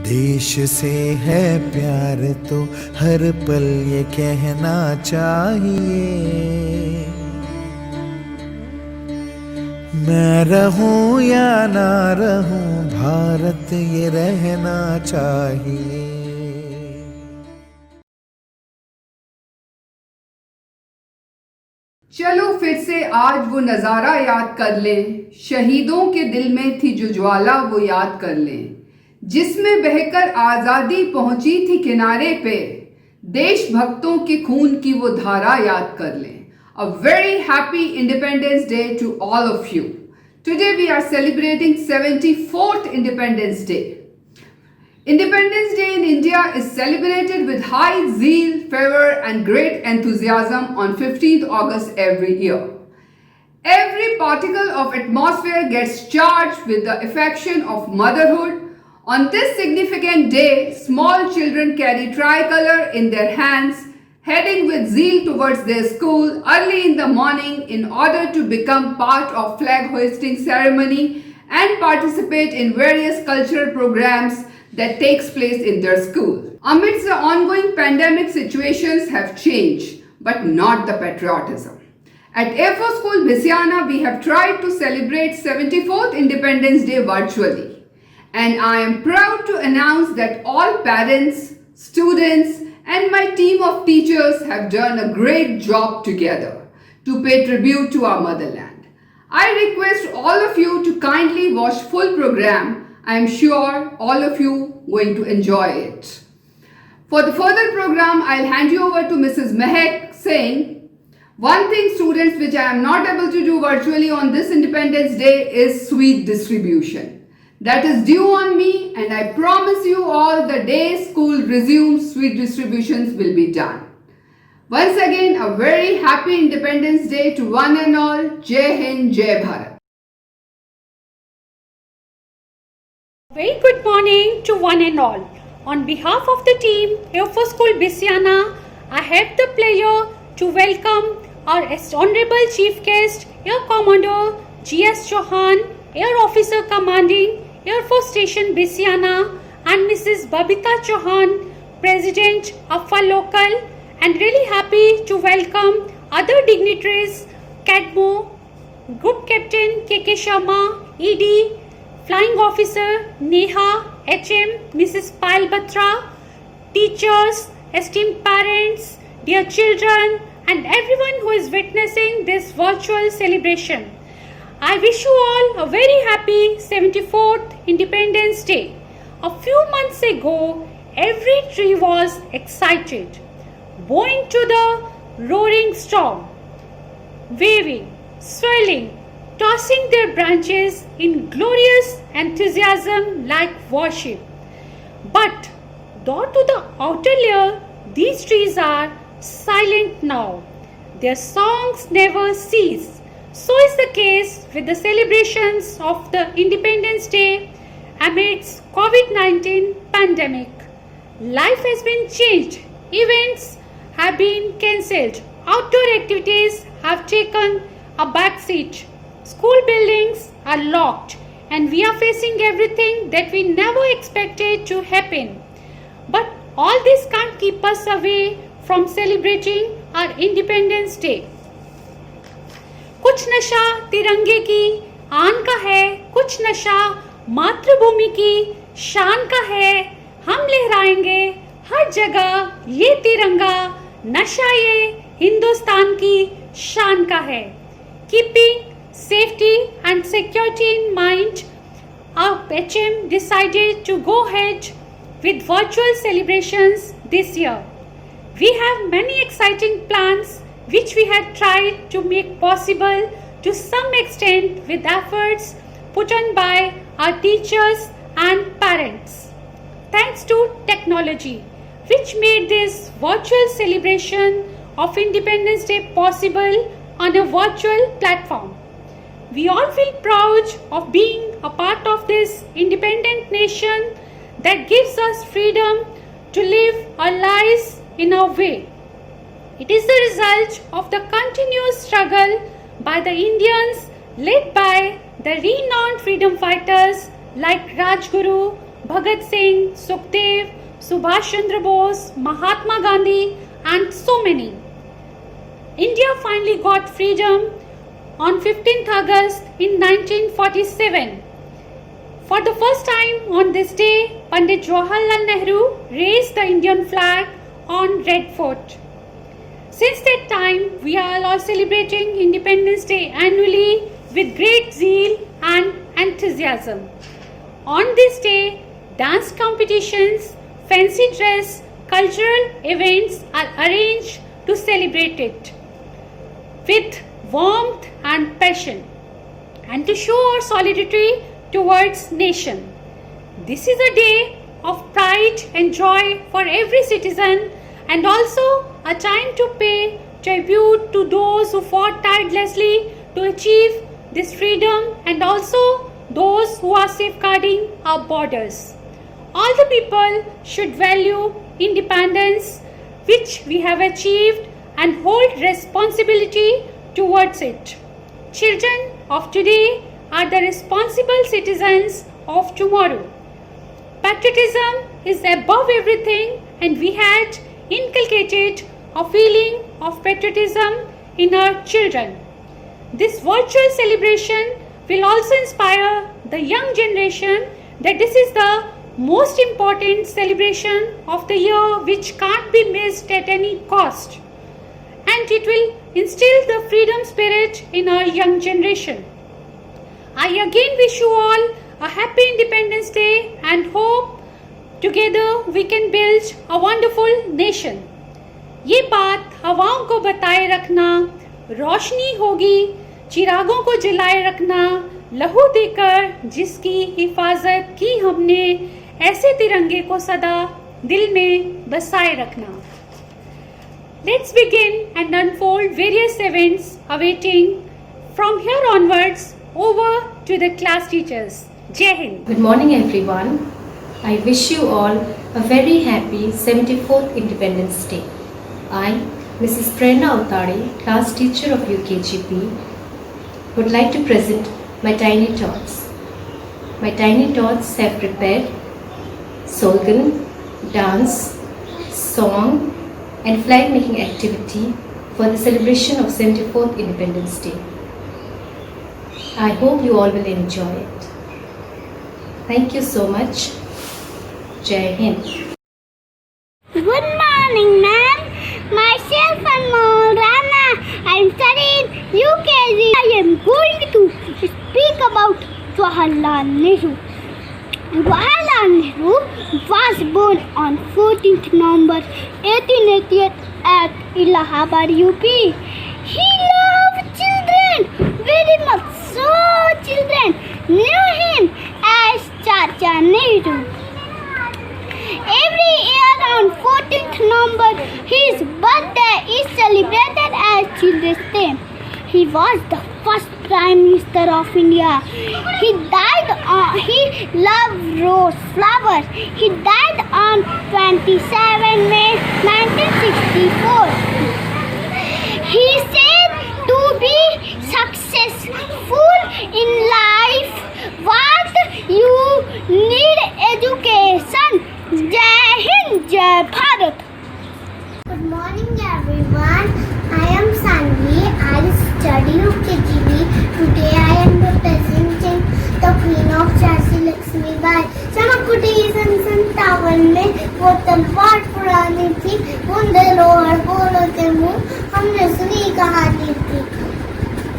देश से है प्यार तो हर पल ये कहना चाहिए, मैं रहूं या ना रहूं भारत ये रहना चाहिए। चलो फिर से आज वो नज़ारा याद कर लें, शहीदों के दिल में थी जो ज्वाला वो याद कर लें, जिसमें बहकर आज़ादी पहुंची थी किनारे पे, देशभक्तों के खून की वो धारा याद कर लें। A very happy Independence Day to all of you. Today we are celebrating 74th Independence Day. Independence Day in India is celebrated with high zeal, fervor and great enthusiasm on 15th August every year. Every particle of atmosphere gets charged with the affection of motherhood. On this significant day, small children carry tricolor in their hands, heading with zeal towards their school early in the morning in order to become part of flag hoisting ceremony and participate in various cultural programs that takes place in their school. Amidst the ongoing pandemic, situations have changed, but not the patriotism. At Air Force School Bisiana, we have tried to celebrate 74th Independence Day virtually. And I am proud to announce that all parents, students and my team of teachers have done a great job together to pay tribute to our motherland. I request all of you to kindly watch full program. I am sure all of you going to enjoy it. For the further program, I'll hand you over to Mrs. Mehak saying, one thing students which I am not able to do virtually on this Independence Day is sweet distribution. That is due on me, and I promise you all the day school resumes, sweet distributions will be done. Once again, a very happy Independence Day to one and all. Jai Hind, Jai Bharat. Very good morning to one and all. On behalf of the team Air Force School Bisiana, I have the pleasure to welcome our Honorable Chief Guest, Air Commodore G.S. Chauhan, Air Officer Commanding Air Force Station Bisiana, and Mrs. Babita Chauhan, President AFA Local, and really happy to welcome other dignitaries, CADMO, Group Captain K.K. Sharma, ED, Flying Officer Neha, HM, Mrs. Payal Batra, teachers, esteemed parents, dear children, and everyone who is witnessing this virtual celebration. I wish you all a very happy 74th Independence Day. A few months ago, every tree was excited, bowing to the roaring storm, waving, swelling, tossing their branches in glorious enthusiasm like worship. But though to the outer layer, these trees are silent now. Their songs never cease. So is the case with the celebrations of the Independence Day amidst COVID-19 pandemic. Life has been changed. Events have been cancelled. Outdoor activities have taken a backseat. School buildings are locked, and we are facing everything that we never expected to happen. But all this can't keep us away from celebrating our Independence Day. कुछ नशा तिरंगे की आन का है, कुछ नशा मातृभूमि की शान का है। हम लहराएंगे हर जगह ये तिरंगा, नशा ये हिंदुस्तान की शान का है। Keeping safety and security in mind, our HM decided to go ahead with virtual celebrations this year. We have many exciting plans which we had tried to make possible to some extent with efforts put on by our teachers and parents. Thanks to technology, which made this virtual celebration of Independence Day possible on a virtual platform. We all feel proud of being a part of this independent nation that gives us freedom to live our lives in our way. It is the result of the continuous struggle by the Indians led by the renowned freedom fighters like Rajguru, Bhagat Singh, Sukhdev, Subhash Chandra Bose, Mahatma Gandhi, and so many. India finally got freedom on 15th August in 1947. For the first time on this day, Pandit Jawaharlal Nehru raised the Indian flag on Red Fort. Since that time, we are all celebrating Independence Day annually with great zeal and enthusiasm. On this day, dance competitions, fancy dress, cultural events are arranged to celebrate it with warmth and passion and to show our solidarity towards nation. This is a day of pride and joy for every citizen and also a time to pay tribute to those who fought tirelessly to achieve this freedom and also those who are safeguarding our borders. All the people should value independence which we have achieved and hold responsibility towards it. Children of today are the responsible citizens of tomorrow. Patriotism is above everything and we had inculcated a feeling of patriotism in our children. This virtual celebration will also inspire the young generation that this is the most important celebration of the year which can't be missed at any cost. And it will instill the freedom spirit in our young generation. I again wish you all a happy Independence Day and hope together we can build a wonderful nation. ये बात हवाओं को बताए रखना, रोशनी होगी, चिरागों को जलाए रखना, लहू देकर जिसकी हिफाजत की हमने, ऐसे तिरंगे को सदा दिल में बसाए रखना. Let's begin and unfold various events awaiting from here onwards over to the class teachers. Jai Hind. Good morning everyone. I wish you all a very happy 74th Independence Day. I, Mrs. Prerna Utade, class teacher of UKGP, would like to present my tiny tots. My tiny tots have prepared slogan, dance, song and flag making activity for the celebration of 74th Independence Day. I hope you all will enjoy it. Thank you so much. Jai Hind. Good morning, ma'am. Myself Anmol Rana. I am studying UKG. I am going to speak about Jawaharlal Nehru. Jawaharlal Nehru was born on 14th November 1888 at Allahabad, UP. He loved children very much, so children knew him as Chacha Nehru. Every year on 14th November, his birthday is celebrated as Children's Day. He was the first Prime Minister of India. He loved rose flowers. He died on 27 May 1964. He said to be successful in life, what you need education. Jai Hind, Jai Bharat. Good morning everyone. I am Sanvi. I study UKGB. Today I am representing the Queen of Jhansi Lakshmi Bai. चमकती संतावन में वो तलवार पुरानी थी, बूंदे लोहड़ बोलो के मुंह हमने सुनी कहानी थी.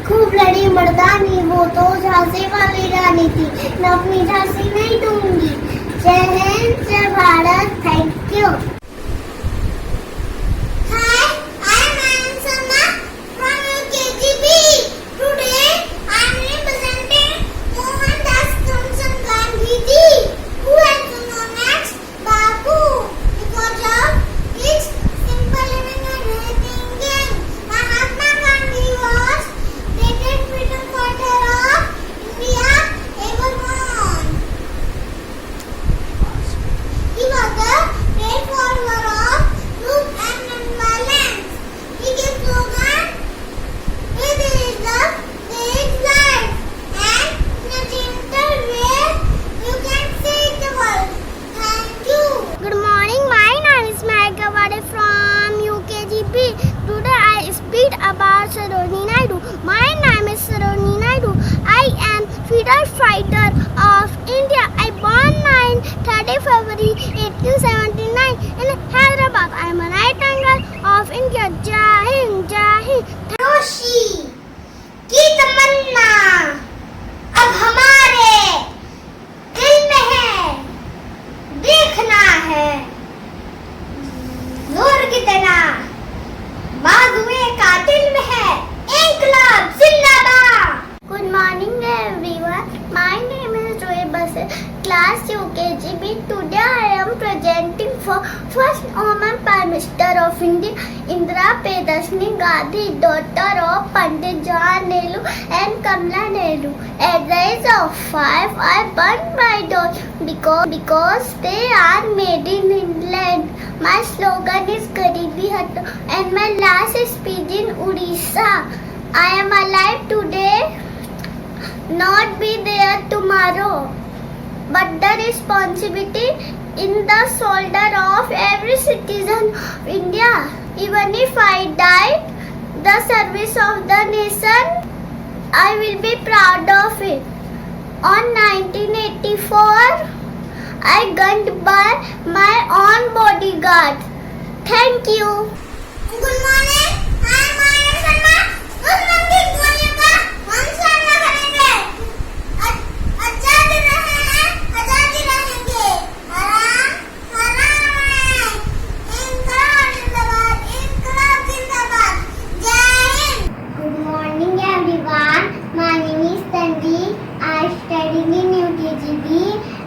खूब लड़ी मर्दानी वो तो झांसी वाली रानी थी, मैं अपनी झांसी नहीं दूंगी. जय हिंद, जय Bharat. Thank you. Hi, I am Ansana from UKGB. Today I am representing Mohandas Kamchand Gandhi ji, who is known as Babu because of his simple living and thinking. Mahatma Gandhi was the great freedom fighter of India ever born. He was the great class UKGB. Today I am presenting for first Woman Prime Minister of India, Indira Priyadashini Gandhi, daughter of Pandit Jawaharlal Nehru and Kamala Nehru. At the age of 5, I burned my dolls because they are made in England. My slogan is Garibi Hato and my last speech in Odisha. I am alive today, not be there tomorrow. But the responsibility in the shoulder of every citizen of India. Even if I die, the service of the nation, I will be proud of it. On 1984, I gunned by my own bodyguard. Thank you. Good morning. I am Maya Sharma. मुख्यमंत्री बोलने का हम सामना करेंगे. आजादी रहे हैं, आजादी रहेंगे. हराम, हराम है. इंकलाब जिंदाबाद, इंकलाब जिंदाबाद. जय Hind. Good morning everyone. My name is Tanvi. I am studying in UKGB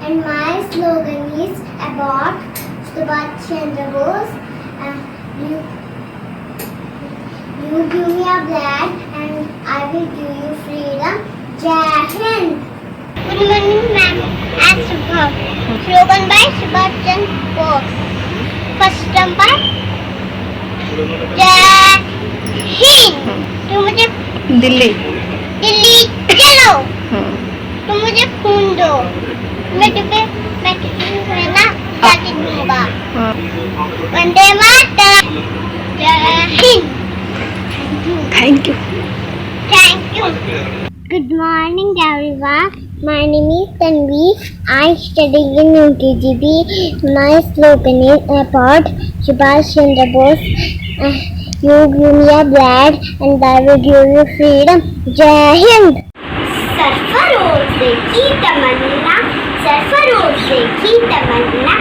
and my slogan is about Subhash Chandra Bose. You give me a flag and I will give you freedom. Jai Hind. Good morning, ma'am. I'm Subham. Slogan by Subhash Chandra Bose. First number. Jai Hind. तुम मुझे दिल्ली चलो. तुम मुझे खून दो. मैं तुम्हें ना जाके दूंगा. वंदे मातरम. जय Hind. Thank you. Thank you. Good morning everyone. My name is Tanvi. I study in UKGB. My slogan is about Subhash Chandra Bose. You give me a blood and I will give you freedom. Jai Hind. सरफरोज़े की तमन्ना, सरफरोज़े की तमन्ना.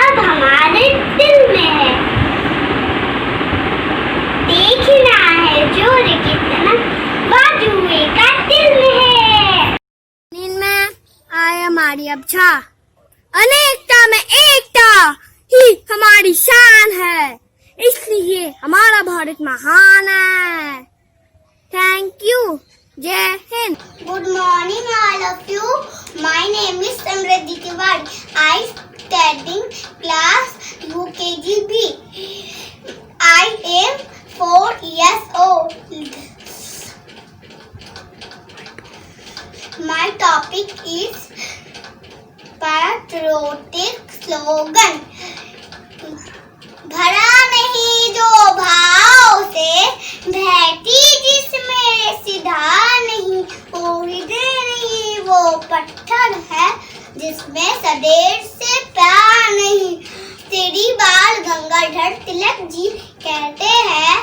अब हमारे दिल में है. देखना है जोर कितना बाजुए का दिल में है. नींद में आए हमारी अब छा. अनेकता में एकता ही हमारी शान है. इसलिए हमारा भारत महान है. Thank you. जय Hind. Good morning all of you. My name is Samriddhi Tiwari. I studying class UKGB. I am 4 years old. My topic is patriotic slogan. भरा नहीं जो भाव से, बहती जिसमें सीधा नहीं. हृदय नहीं वो पत्थर है जिसमें सदैव से प्यार नहीं. तेरी बाल गंगाधर तिलक जी कहते हैं,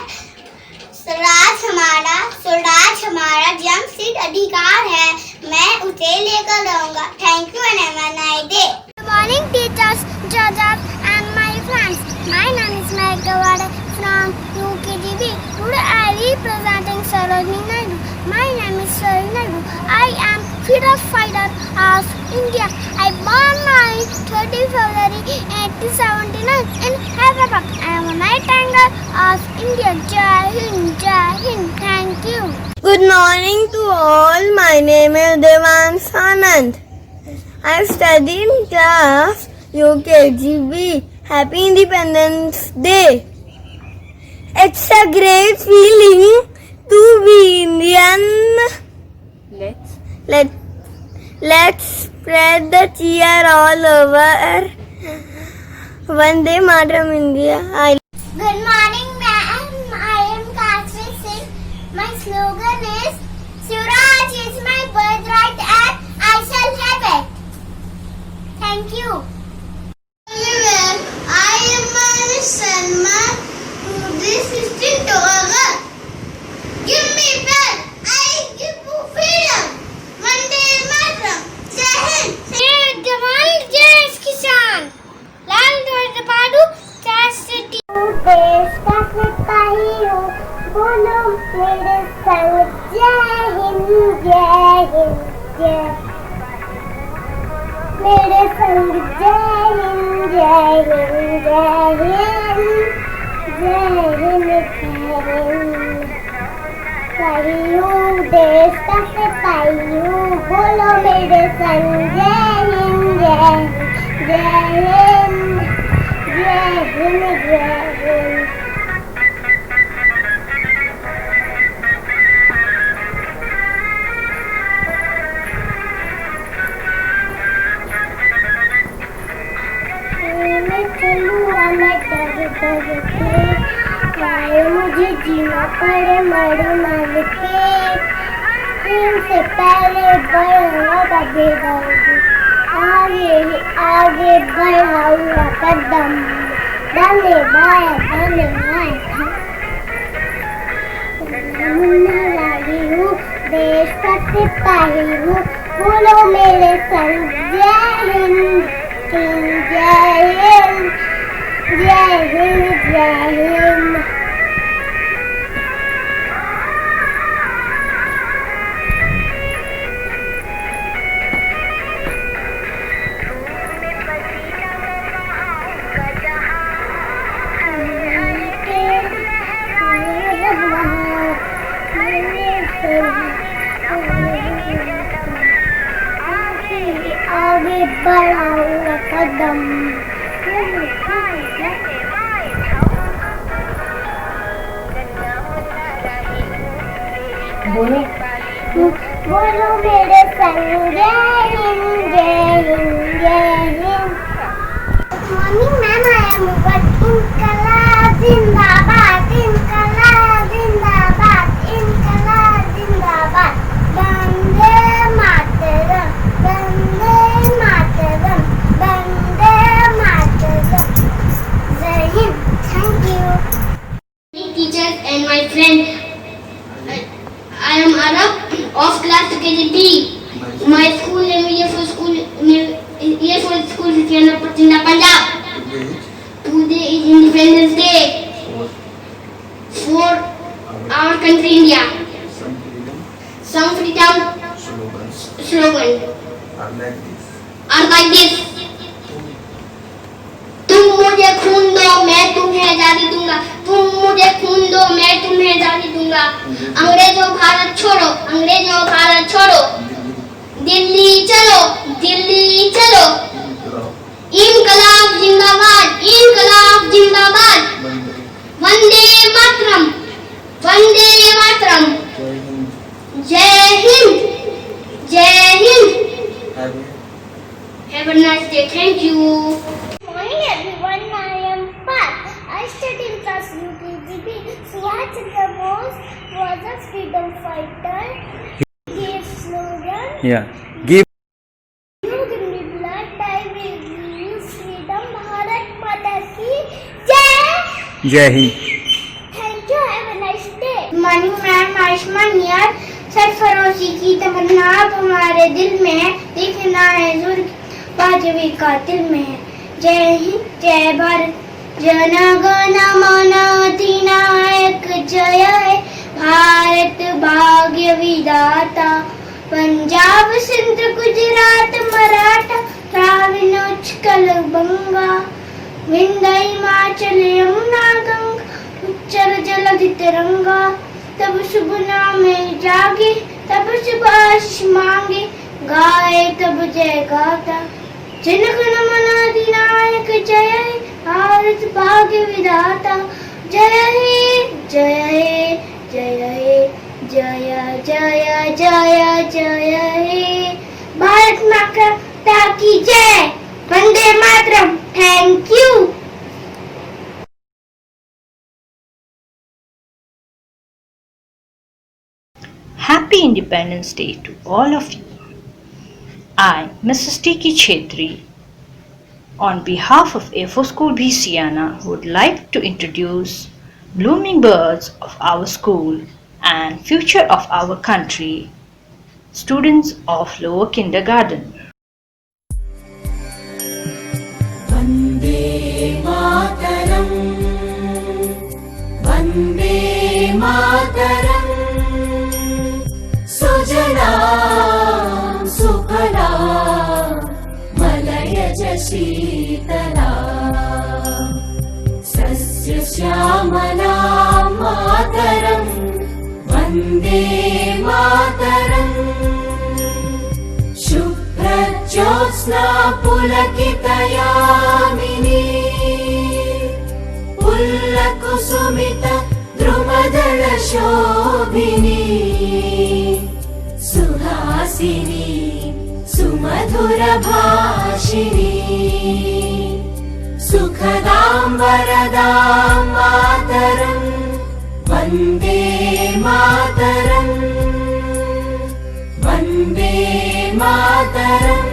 स्वराज हमारा जन्मसिद्ध अधिकार है. मैं उसे लेकर रहूंगा. Thank you and have a nice day. Good morning teachers, जजेस and my friends. My name is Megawada from UKGB. Today I will presenting Sarojini Naidu. My name is Sarojini Naidu. I am freedom fighter of India. I born on 30 February 1879 in Hyderabad. I am a nightingale of India. Jai Hind, Jai Hind. Thank you. Good morning to all. My name is Devansh Anand. I study in class UKGB. Happy Independence Day. It's a great feeling to be Indian. Let's spread the cheer all over. Vande Mataram India. Good morning, ma'am. I am Kashvi Singh. My slogan is Swaraj is my birthright and I shall have it. Thank you. I am Manish Sharma. This is Tintoga. Give me pen. I give you freedom. Vande Mataram. Jai Hind. Jai Jawan, Jai Kisan. Lal Dwaj Padu, Chastity. सिपाही हूँ, देश का सिपाही हूँ, बोलो मेरे संग जय हिंद जय हिंद जय हिंद जय हिंद। मैं चलूँगा मैं डर डर के, चाहे मुझे जीना पड़े मर मर के, इनसे पहले बढ़ाऊंगा बेदर्दी, आगे ही आगे बढ़ाऊंगा कदम, दाने बाएं मुन्नारी हूँ, देश का सिपाही हूँ, बोलो मेरे संग जय हिंद जय हिंद जय हिंद जय हिंद। आगे बढ़ाऊंगा कदम, बोलो मेरे संग जय हिंद जय हिंद जय Hind. Morning ma'am, I am इनकलाब जिंदाबाद, इनकलाब जिंदाबाद, इनकलाब जिंदाबाद, वंदे मातरम, वंदे मातरम, वंदे मातरम, जय Hind. Thank you teachers and my friend. I am Arab of class KGP. My school name is School Viziana Patina Punjab. Today is Independence Day for our country India. Some freedom slogan are like this. तुम मुझे खून दो मैं तुम्हें आजादी दूंगा, तुम मुझे खून दो मैं तुम्हें आजादी दूंगा, अंग्रेजों भारत छोड़ो, अंग्रेजों भारत छोड़ो, दिल्ली चलो, दिल्ली चलो, इनकलाब जिंदाबाद, इनकलाब जिंदाबाद, वंदे मातरम, वंदे मातरम, जय हिंद जय Hind. Have a nice day. Thank you. Morning everyone, I am Pat. I study in class UKGB. Subhash Chandra Bose was a freedom fighter. He gave slogan. Yeah. Give. You give me blood, I will give you freedom. Bharat Mata ki Jai. Jai Hind. Thank you. Have a nice day. Morning ma'am, Aishman here. सरफरोशी की तमन्ना तुम्हारे दिल में है, दिखना है जुल्म बाजवी का दिल में है। जय हिंद जय भारत, जन गण मन अधिनायक जय है, भारत भाग्य विधाता, पंजाब सिंध गुजरात मराठा, द्राविड़ उत्कल बंगा, विंध्य हिमाचल यमुना गंगा, उच्चल जलधि तिरंगा, तब शुभ नाम में जागे, तब शुभ आशीष मांगे, गाए तब जय गाता, जन गण मन अधिनायक जय हे, भारत भाग्य विधाता, जय हे जय हे जय हे जय जय जय जय हे, भारत माता की जय, वंदे मातरम। Thank you. Happy Independence Day to all of you. I, Mrs. Tiki Chetri, on behalf of A4 School Bhisiana, would like to introduce blooming birds of our school and future of our country, students of lower kindergarten. Vande Mataram, Vande Mataram, Sujalam Sufalam Malayaj Sheetalam, Sasya Syamalam Mataram, Vande ज्योत्स्ना पुलकितयामिनी पुल्लकुसुमित द्रुमदलशोभिनी सुहासिनी सुमधुरभाषिणी सुखदां वरदां मातरं वन्दे मातरं वन्दे मातरम्।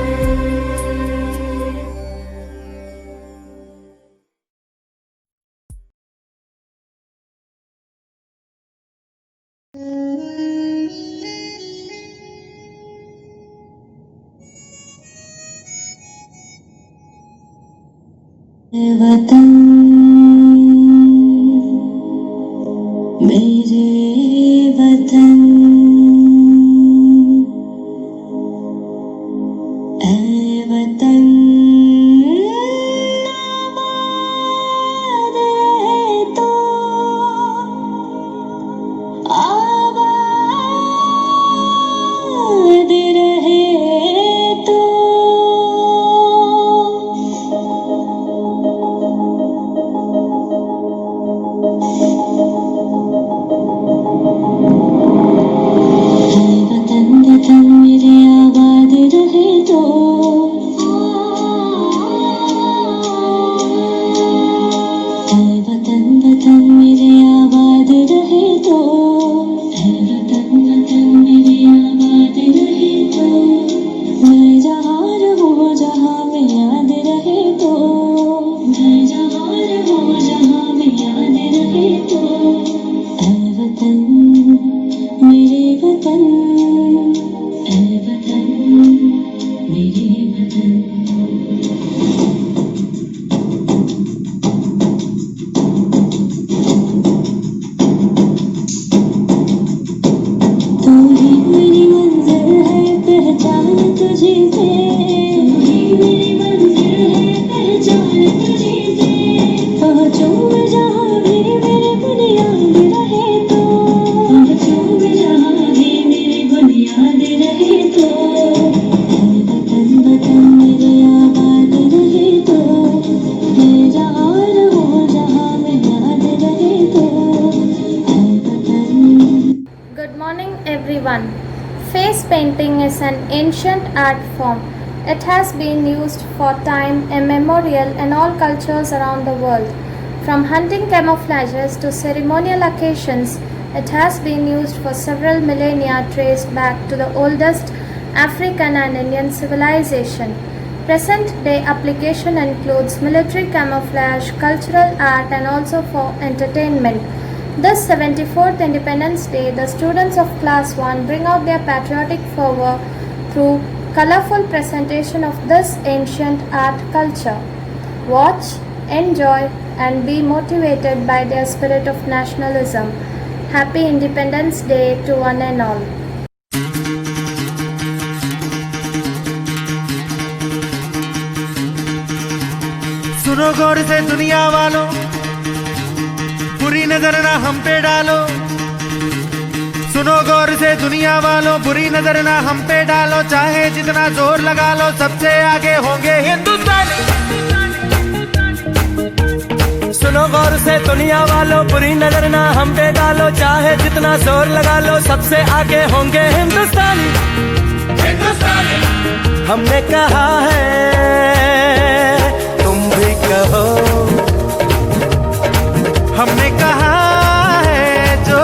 वतन मेरे वतन ऐ वतन आबाद है तो आबाद रहे तो वतन मेरे आबाद रहे तो वतन मेरे आबाद रहे तो वतन मेरे आबाद रहे तो मैं जहाँ रहूँ जहाँ में याद रहे तो मैं जहाँ रहूँ जहाँ में याद रहे तो वतन मेरे वतन मेरे वतन। तू ही मेरी मंजिल है पहचान तुझे से तू ही मेरी मंजिल है पहचान तुझे से पहुँचूं मैं जहाँ भी मेरे बुनियाद रहे तो पहुँचूं मैं जहाँ भी मेरे बुनियाद रहे तो वतन मेरे आबाद रहे तो मैं जहाँ रहूँ जहाँ में याद रहे तो वतन। Good morning everyone. Face painting is an ancient art form. It has been used for time immemorial in all cultures around the world. From hunting camouflages to ceremonial occasions, it has been used for several millennia, traced back to the oldest African and Indian civilization. Present-day application includes military camouflage, cultural art and also for entertainment. This 74th Independence Day, the students of Class 1 bring out their patriotic fervor through colorful presentation of this ancient art culture. Watch, enjoy and be motivated by their spirit of nationalism. Happy Independence Day to one and all. सुनो गौर से दुनिया वालों, बुरी नजर ना हम पे डालो। सुनो गौर से दुनिया वालों, बुरी नजर ना हम पे डालो। चाहे जितना जोर लगा लो, सबसे आगे होंगे हिंदुस्तानी। सुनो गौर से दुनिया वालों, बुरी नजर ना हम पे डालो। चाहे जितना जोर लगा लो, सबसे आगे होंगे हिंदुस्तानी। हमने कहा है, तुम भी कहो। हमने कहा है जो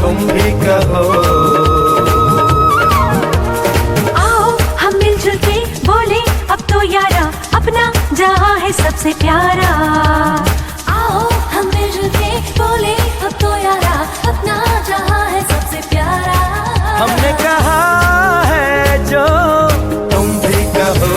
तुम भी कहो। आओ हम मिलजुल के बोले अब तो यारा, अपना जहां है सबसे प्यारा। आओ हम मिलजुल के बोले अब तो यारा, अपना जहां है सबसे प्यारा। हमने कहा है जो तुम भी कहो।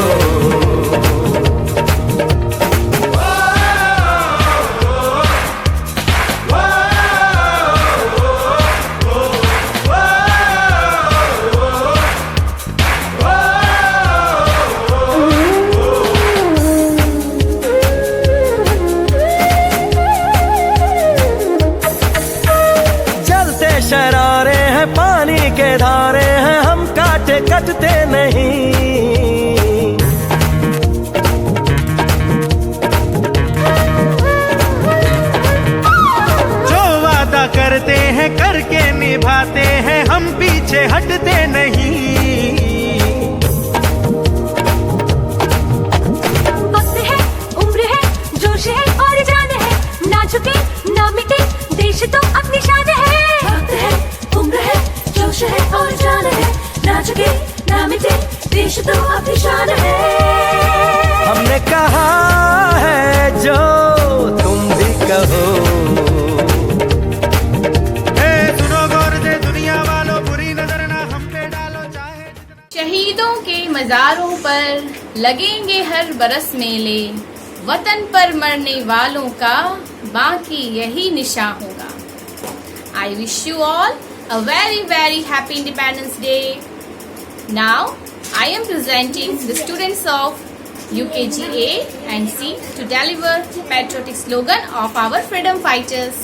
शरारे हैं पानी के धारे हैं, हम काटे कटते नहीं। हम पीछे हटते नहीं। वक्त है, उम्र है, जोश है और जान है, ना झुके ना मिटे देश तो अपनी शान है। वक्त है, उम्र है, जोश है और जान है, ना झुके ना मिटे देश तो अपनी शान है। हमने कहा है जो तुम भी कहो। सुनो गौर से दुनिया वालों, बुरी नजर ना हम पे डालो, चाहे शहीदों के मज़ारों पर लगेंगे हर बरस मेले, वतन पर मरने वालों का बाकी यही निशान होगा। I wish you all a very very happy Independence Day. Now I am presenting the students of UKG A and C to deliver patriotic slogan of our freedom fighters.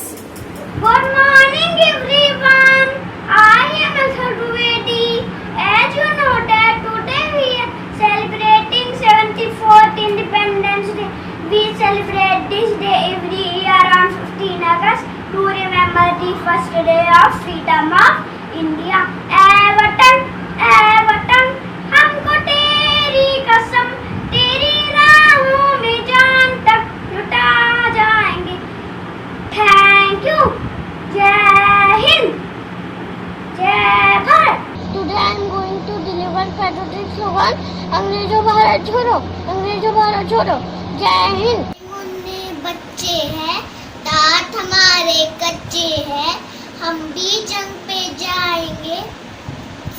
Good morning everyone. I am Asal Bedi. As you know that today we are celebrating 74th Independence Day. We celebrate this day every year on 15 August to remember the first day of freedom of India. वतन हमको तेरी कसम, तेरी राहों में जान तक लुटा जाएंगे। Thank you. जय हिंद, जय Bharat. Today I am going to deliver patriotic slogan, अंग्रेजों भारत छोड़ो, अंग्रेजों भारत छोड़ो, जय हिंद। मुन्ने बच्चे हैं, दांत हमारे कच्चे हैं, हम भी जंग पे जाएंगे,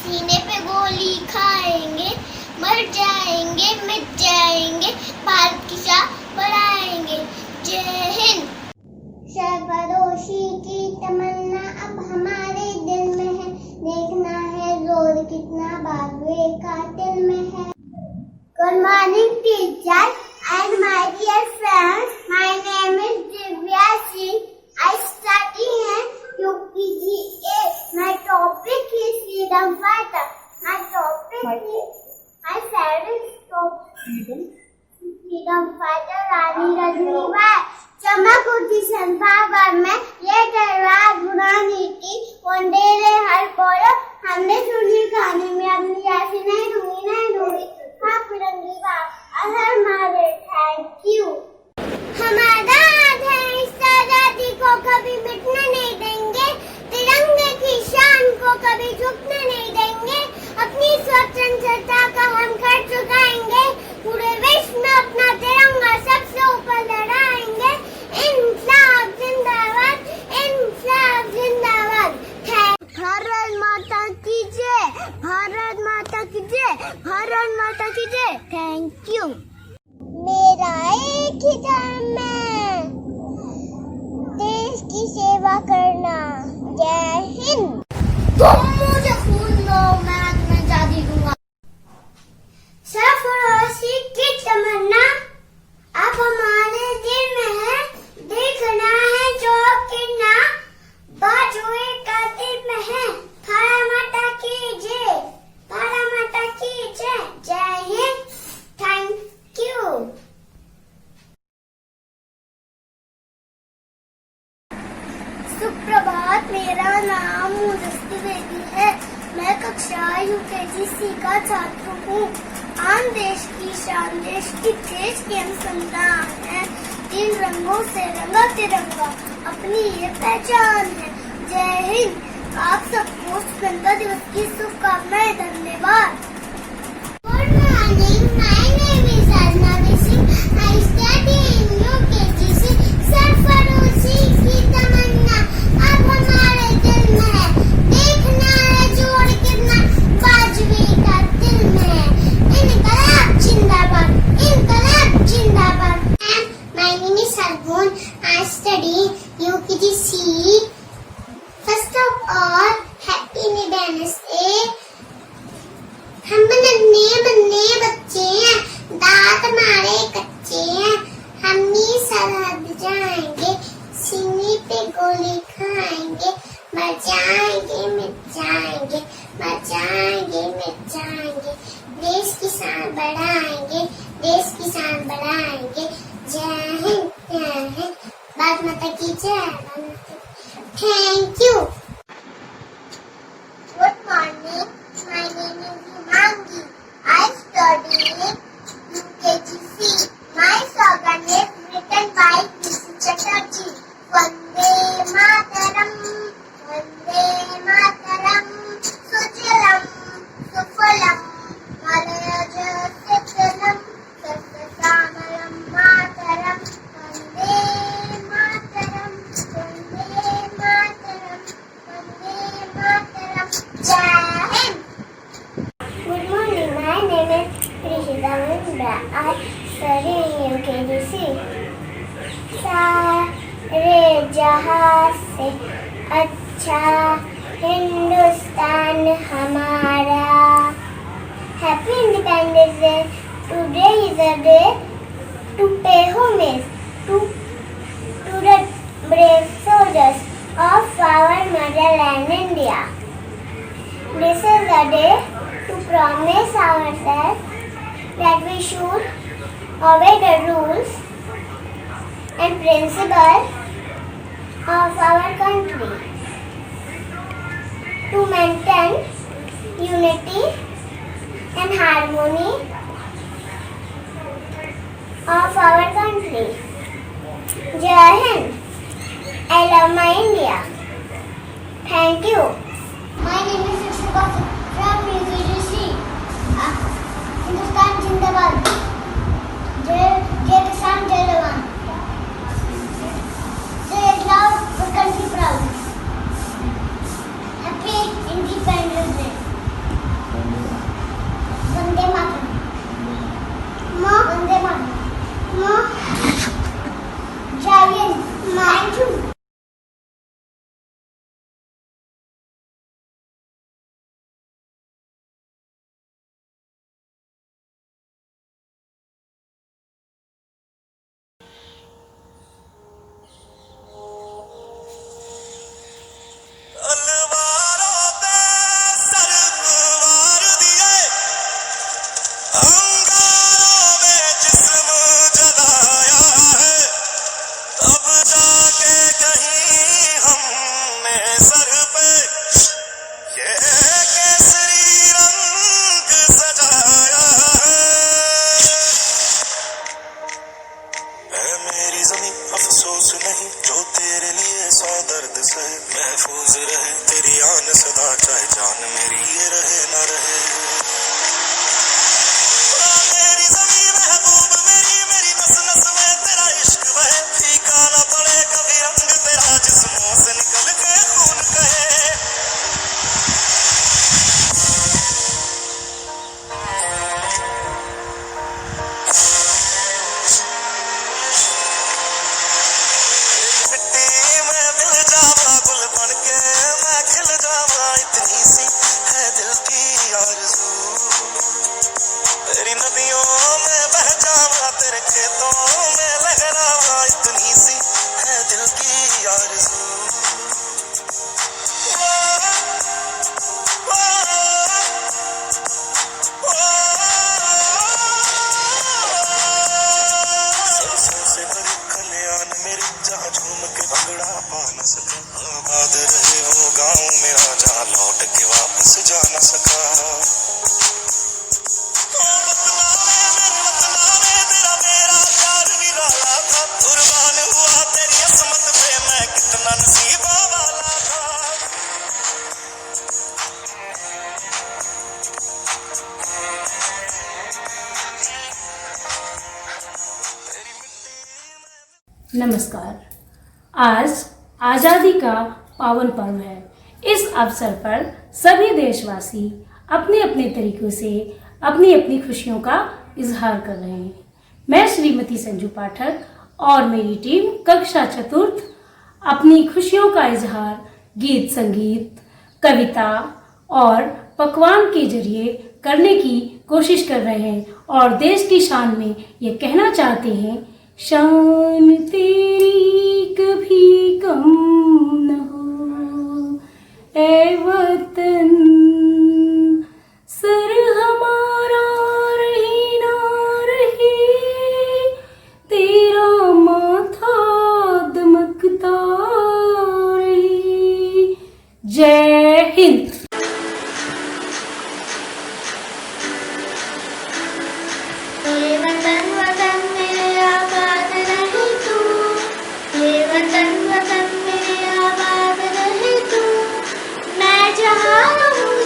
सीने पे गोली खाएंगे, मर जाएंगे मिट जाएंगे, भारत की शान बढ़ाएंगे, जय हिंद। सरफरोशी की तमन्ना अब हमारे दिल में है, देखना है जोर कितना बागवे का दिल में है। Good morning teacher and my dear friends, my name is Divya Singh. I study in UKG A. My topic is freedom fighter. My favorite topic freedom fighter रानी लक्ष्मीबाई। चमक उठी संभावर में ये तलवार बुरा नीति, वंदेले हर कोयो, हमने सुनी कहानी में अपनी जैसी नहीं दूंगी। हाँ तिरंगी बात हर मारे, थैंक यू। हमारा देश आजादी को कभी मिटने नहीं देंगे, तिरंगे की शान को कभी झुकने नहीं देंगे, अपनी स्वतंत्रता का हम खर्च चुकाएंगे, पूरे विश्व में अपना तिरंगा सबसे ऊपर लहराएंगे। इंकलाब जिंदाबाद, इंकलाब जिंदाबाद। भारत माता की जय, भारत माता की जय, भारत माता की जय, थैंक यू। मेरा एक ही धर्म है, देश की सेवा करना, जय हिंद। तुम मुझे खून दो, मैं तुम्हें आजादी दूंगा। सरफरोशी की तमन्ना अब हमारे दिल में है, देखना है जो कितना बाजुए का दिल में है। भारत माता की जय, भारत माता की जय, जय हिंद, थैंक यू। सुप्रभात, मेरा नाम मुदस्सिर बेदी है, मैं कक्षा UKG C का छात्र हूँ। आन देश की शान, देश की तेज की अनुसंधान है, 3 रंगों से रंगा तिरंगा अपनी ये पहचान है, जय हिंद। आप सबको स्वतंत्रता दिवस की शुभकामनाएं, धन्यवाद। Good morning, my name is Arnavi Singh, I study in UKG C। सरफरोशी की तमन्ना अब हमारे दिल में है, देखना है जोड़ कितना बाजुए का दिल में है। इनकलाब जिंदाबाद, इनकलाब जिंदाबाद। My name is Sargun. I study UKG C. First of all, Happy Independence Day. हम नन्हे बच्चे हैं, दांत हमारे कच्चे हैं, हम ही सरहद जाएंगे, सीने पे गोली खाएंगे, मर जाएंगे मिट जाएंगे, मर जाएंगे मिट जाएंगे, देश की शान बढ़ाएंगे, देश की शान बढ़ाएंगे, जय हिंद, जय हिंद। भारत माता की जय, thank you. Good Nishida Munda. I study in UKGC. सारे जहां से अच्छा हिंदुस्तान हमारा. Happy Independence Day. Today is a day to pay homage to the brave soldiers of our motherland India. This is a day to promise ourselves that we should obey the rules and principles of our country to maintain unity and harmony of our country. Jai Hind. I love my India. Thank you. My name is Shikshika from UKGC. Hindustan Zindabad. Jai Kisan Jai Jawan. Say it loud for country proud. Happy Independence Day. Vande Mataram. Ma Vande Mataram. Ma Jai Hind. Thank you. अफसोस नहीं जो तेरे लिए सौ दर्द सहे, महफूज रहे तेरी आन सदा, चाहे जान मेरी ये रहे ना रहे. मेरी ज़मीं महबूब मेरी, मेरी नस नस में तेरा इश्क बहे, फीका ना पड़े कभी रंग तेरा, जिस्मों से निकल के खून कहे. तेरी नदियों में बह जावा, तेरे खेतों में लहरावा, इतनी सी है दिल की आरज़ू. सरसों से भरी खलियान मेरी, जहाँ झूम के भंगड़ा पा न सका, आबाद रहे वो गाँव मेरा, जहाँ लौट के वापस जा न सका. नमस्कार। आज आज़ादी का पावन पर्व है। इस अवसर पर सभी देशवासी अपने अपने तरीकों से अपनी अपनी खुशियों का इजहार कर रहे हैं। मैं श्रीमती संजू पाठक और मेरी टीम कक्षा चतुर्थ अपनी खुशियों का इजहार गीत संगीत, कविता और पकवान के जरिए करने की कोशिश कर रहे हैं और देश की शान में ये कहना चाहते हैं, शान तेरी कभी कम न हो ऐ वतन, सर हमारा रही ना रहे, तेरा माथा दमकता रहे। जय हिंद। वतन वतन मेरे आबाद रहे तू, मैं जहाँ रहूँ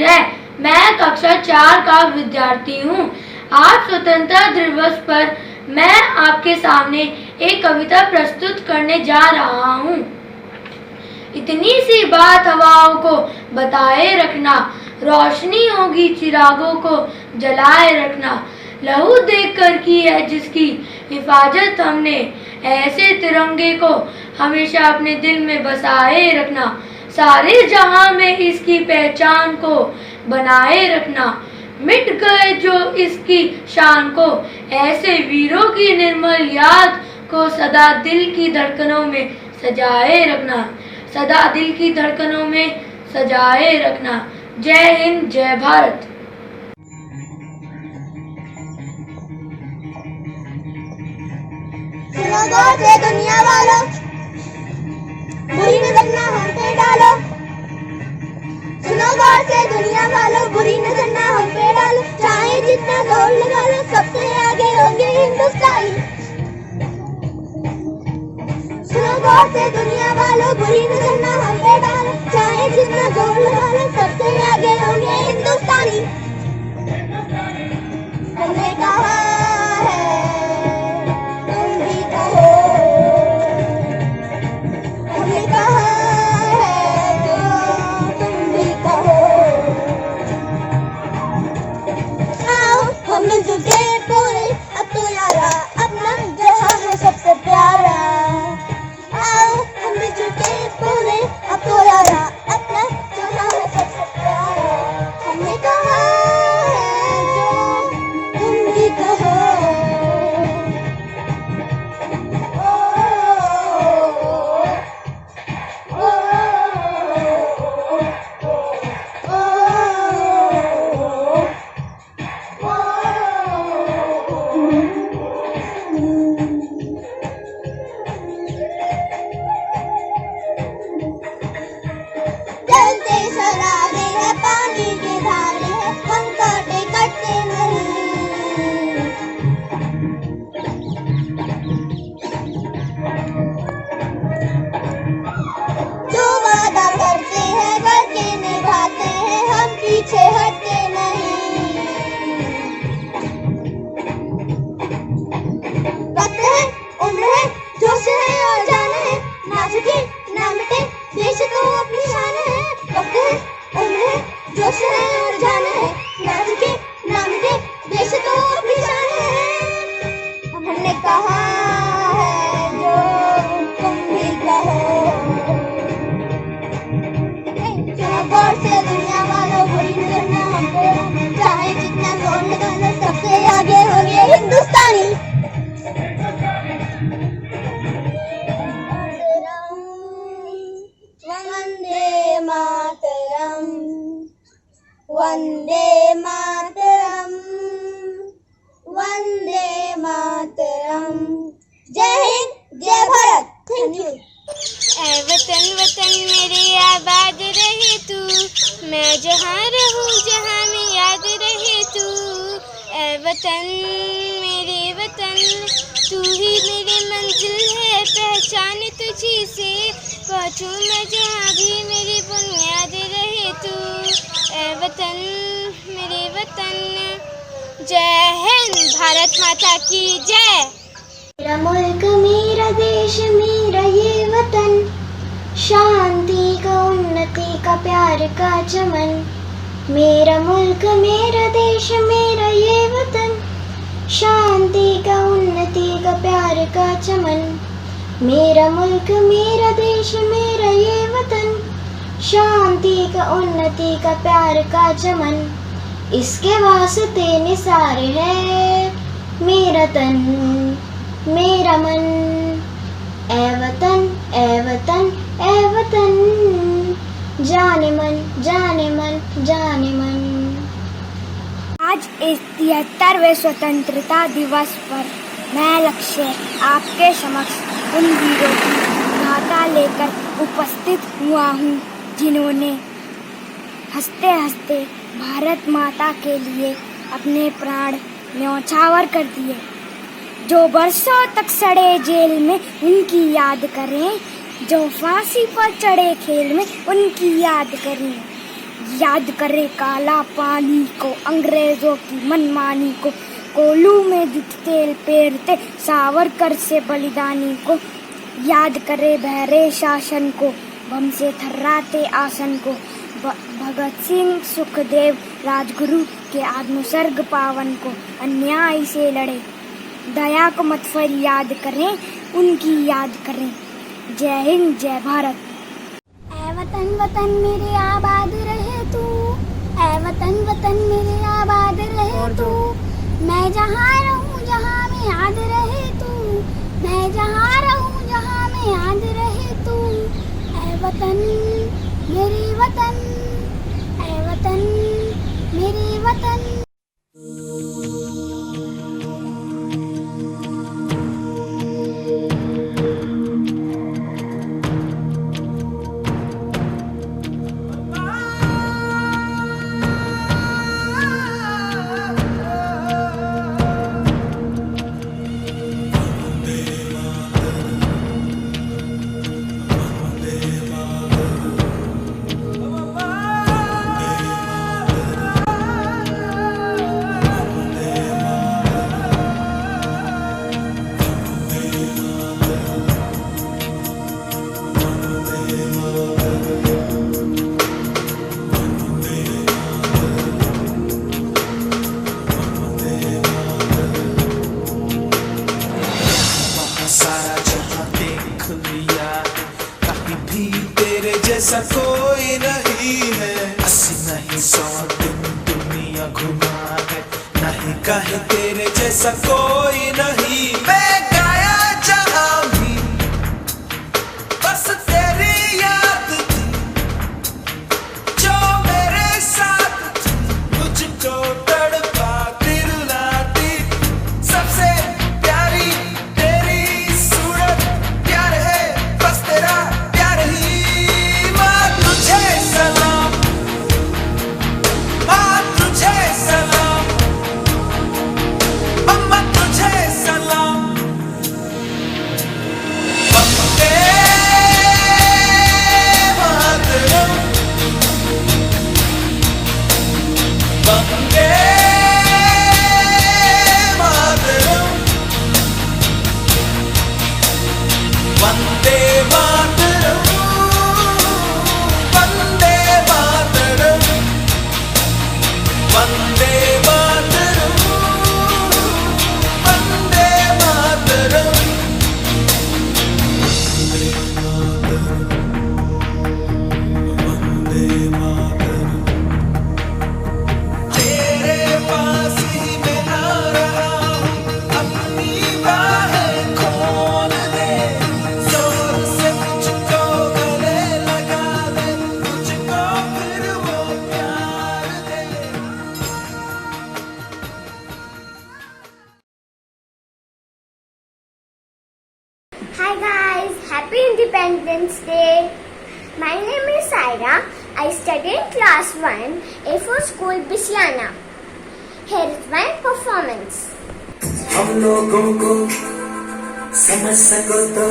है। मैं कक्षा 4 का विद्यार्थी हूँ। आज स्वतंत्रता दिवस पर मैं आपके सामने एक कविता प्रस्तुत करने जा रहा हूँ। इतनी सी बात हवाओं को बताए रखना, रोशनी होगी चिरागों को जलाए रखना। लहू देखकर की है जिसकी हिफाजत हमने, ऐसे तिरंगे को हमेशा अपने दिल में बसाए रखना। सारे जहां में इसकी पहचान को बनाए रखना। मिट गए जो इसकी शान को, ऐसे वीरों की निर्मल याद को सदा दिल की धड़कनों में सजाए रखना, सदा दिल की धड़कनों में सजाए रखना। जय हिंद, जय भारत। सुनो गौर से दुनिया वालों, बुरी नजर ना हम पे डालो। सुनो गौर से दुनिया वालों, बुरी नजर ना हम पे डालो। चाहे जितना जोर लगा लो, सबसे आगे होंगे हिंदुस्तानी। सुनो गौर से दुनिया वालों, बुरी नजर ना हम पे डालो। चाहे जितना जोर लगा लो, सबसे आगे होंगे हिंदुस्तानी। हमने कहा वंदे मातरम, वंदे मातरम। जय हिंद, जय भारत। Thank you. ऐ वतन वतन मेरे आबाद रहे तू, मैं जहाँ रहूँ जहाँ में याद रहे तू। ऐ वतन मेरे वतन, तू ही मेरी मंजिल है, पहचान तुझी से पहुँचूँ मैं जहाँ भी, मेरी बुनियाद रहे तू। ऐ वतन मेरे वतन। जय हिंद, भारत माता की जय। मेरा मुल्क मेरा देश मेरा ये वतन, शांति का उन्नति का प्यार का चमन। मेरा मुल्क मेरा देश मेरा ये वतन, शांति का उन्नति का प्यार का चमन। मेरा मुल्क मेरा देश मेरा ये वतन, शांति का उन्नति का प्यार का चमन। इसके वास्ते निसार है मेरा तन मेरा मन। ऐ वतन ऐ वतन ऐ वतन, जाने मन जाने मन जाने मन। आज इस 73वें स्वतंत्रता दिवस पर मैं लक्ष्य आपके समक्ष उन वीरों की गाथा लेकर उपस्थित हुआ हूँ, जिन्होंने हंसते हंसते भारत माता के लिए अपने प्राण न्यौछावर कर दिए। जो बरसों तक सड़े जेल में उनकी याद करें, जो फांसी पर चढ़े खेल में उनकी याद करें। याद करे काला पानी को, अंग्रेजों की मनमानी को, कोलू में दुध तेल पेरते सावरकर से बलिदानी को। याद करे बहरे शासन को, बम से थर्राते आसन को, भगत सिंह सुखदेव राजगुरु के आत्मसर्ग पावन को। अन्याय से लड़े दया को मत फरियाद करें, उनकी याद करें। जय हिंद, जय भारत। ऐ वतन वतन मेरे आबाद रहे तू, ऐ वतन वतन मेरे आबाद रहे तू। मैं जहाँ रहूँ जहाँ में याद रहे तू, मैं जहाँ रहूँ जहाँ में याद रहे तू। ऐ वतन मेरी वतन, ऐ वतन मेरी वतन। जैसा कोई नहीं है, 80 नहीं 100 दिन दुनिया घुमा है, नहीं कहीं तेरे जैसा कोई नहीं। मैं गाया जहाँ भी बस तेरी याद थी, जो मेरे साथ थी, मुझको तड़पाती रुलाती। सबसे प्यारी तेरी सूरत, प्यार है बस तेरा प्यार ही। तुझे सलाम, माँ तुझे सलाम, मम्मा तुझे सलाम। वंदे मातरम, वंदे मातरम, वंदे मातरम, वंदे मातरम, वंदे मातरम, वंदे मातरम। तेरे पास ही मैं आ रहा हूँ, अपनी बाहें खोल दे, जोर से मुझको गले लगा दे, मुझको फिर वो प्यार दे। Hi guys, happy Independence Day. My name is Saira. I study in class 1, A4 School, Bisiana. Here is my performance. हम लोगों को समझ सको तो,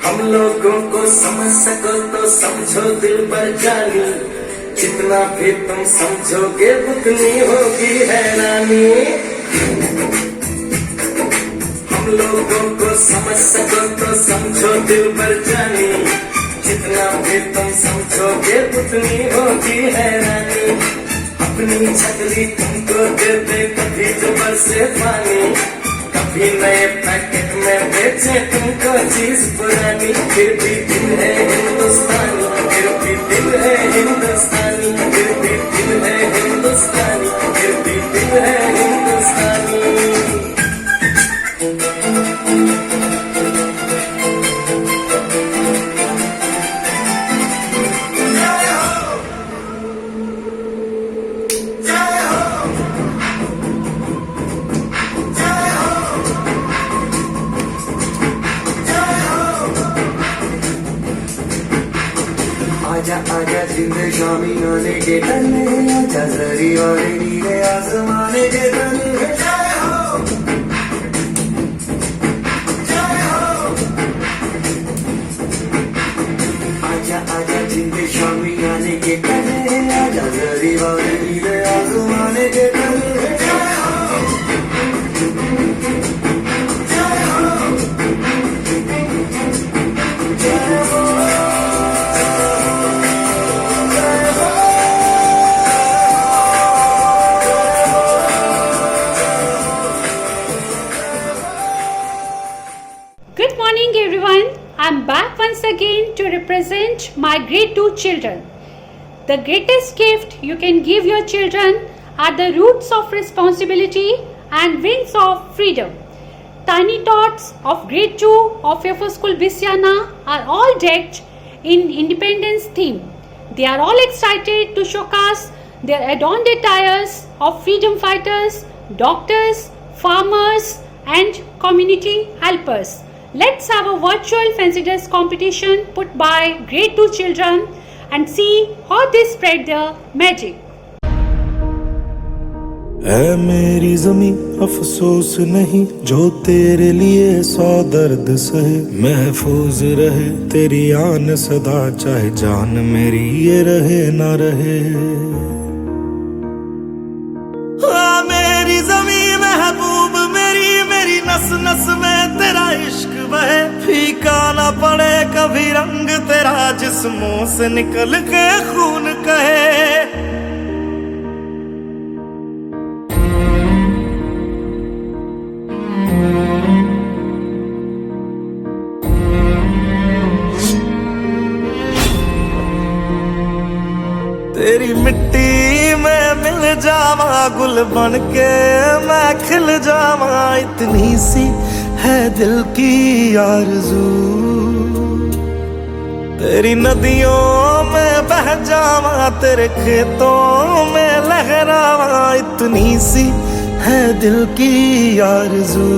हम लोगों को समझ सको तो समझो दिल पर जानी, जितना भी तुम समझोगे उतनी होगी हैरानी। हम लोगों को समझ सको तो समझो दिल पर जानी, जितना भी तुम समझोगे उतनी होगी हैरानी। अपनी छतरी तुमको दे दे कभी जो बरसे पानी, कभी नए पैकेट में बेचे तुमको चीज पुरानी। फिर भी दिल है हिंदुस्तानी, फिर भी दिल है हिंदुस्तानी, फिर भी दिल है हिंदुस्तानी, फिर भी दिल है हिंदुस्तानी। आजा आजा जिंदे शामी आने के तने, आजा जरी वाले नीले आसमाने के तने। जय हो, जय हो। आजा आजा जिंदे शामी आने के तने, everyone, I'm back once again to represent my grade 2 children. The greatest gift you can give your children are the roots of responsibility and wings of freedom. Tiny tots of grade 2 of your school Bisiana are all decked in independence theme. They are all excited to showcase their adorned attires of freedom fighters, doctors, farmers and community helpers. Let's have a virtual fancy dress competition put by grade 2 children and see how they spread their magic. ऐ मेरी ज़मीं अफसोस नहीं जो तेरे लिए 100 दर्द सहे, महफूज रहे तेरी आन सदा चाहे जान मेरी ये रहे ना रहे। मेरी ज़मीं महबूब मेरी, मेरी नस नस में तेरा इश्क बहे, फीका ना पड़े कभी रंग तेरा जिस्मों से निकल के खून कहे। तेरी मिट्टी में मिल जावा गुल बन के मैं खिल जावा, इतनी सी है दिल की आरज़ू। तेरी नदियों में बह जावा तेरे खेतों में लहरावा, इतनी सी है दिल की आरज़ू।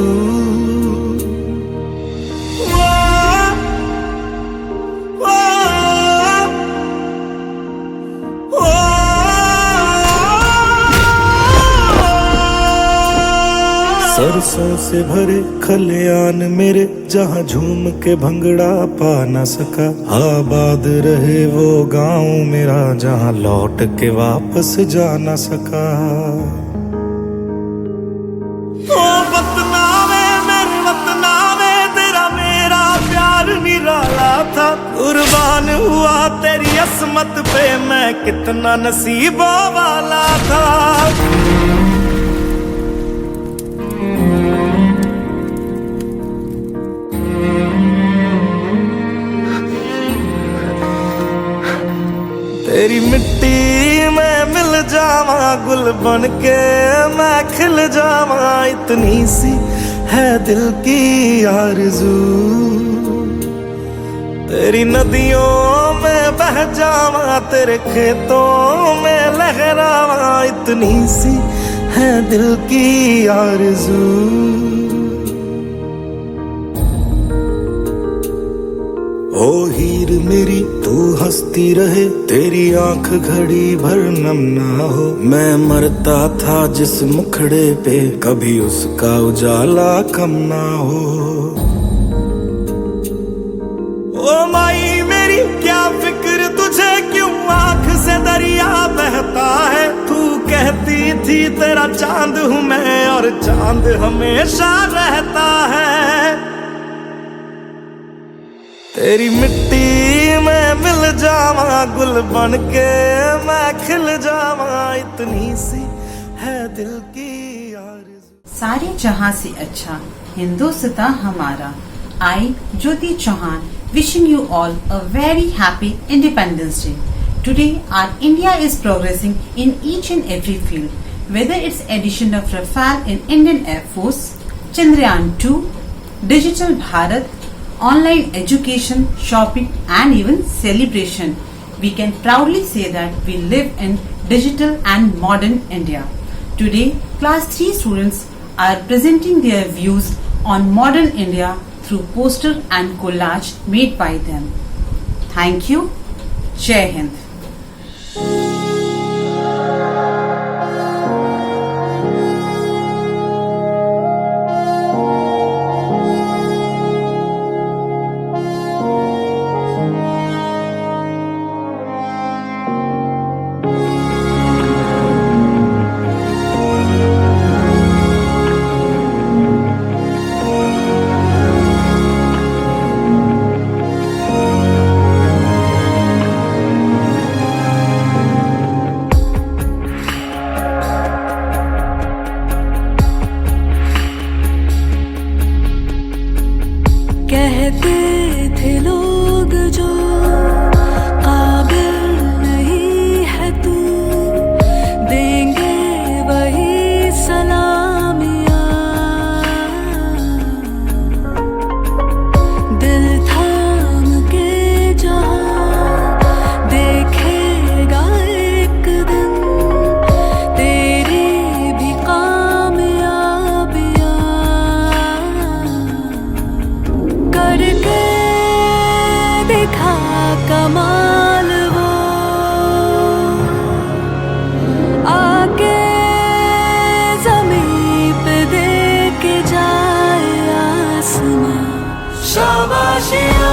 सरसों से भरे खलियान मेरे जहाँ झूम के भंगड़ा पा न सका, आबाद रहे वो गांव मेरा जहाँ लौट के वापस जा न सका। ओ वतना में मेरे वतना में तेरा मेरा प्यार निराला था, कुर्बान हुआ तेरी असमत पे मैं कितना नसीबों वाला था। तेरी मिट्टी में मिल जावा गुल बन के मैं खिल जावा, इतनी सी है दिल की आरज़ू। तेरी नदियों में बह जावा तेरे खेतों में लहरावा, इतनी सी है दिल की आरज़ू। ओ हीर मेरी तू हंसती रहे तेरी आंख घड़ी भर नम ना हो, मैं मरता था जिस मुखड़े पे कभी उसका उजाला कम ना हो। ओ माई मेरी क्या फिक्र तुझे क्यों आंख से दरिया बहता है, तू कहती थी तेरा चांद हूँ मैं और चांद हमेशा रहता है। तेरी मिट्टी में मिल जावा गुल बन के मैं खिल जावा, इतनी सी है दिल की आरज़ू। सारे जहां से अच्छा हिंदुस्तां हमारा। आई ज्योति Chauhan wishing you all a very happy Independence Day. Today our India is progressing in each and every field, whether it's addition of Rafale in Indian Air Force, Chandrayaan 2, Digital Bharat, online education, shopping and even celebration. We can proudly say that we live in digital and modern India. Today, class 3 students are presenting their views on modern India through poster and collage made by them. Thank you. Jai Hind. कमाल वो आके ज़मीं पे दे के जाए आसमां। शाबाशिया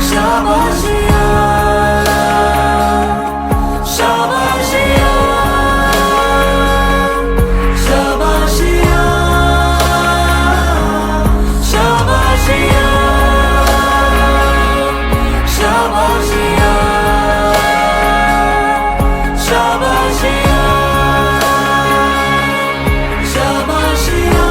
शाबाशिया शाबाशिया शाबाशिया शाबाशिया शाबाशिया शाबाशिया शाबाशिया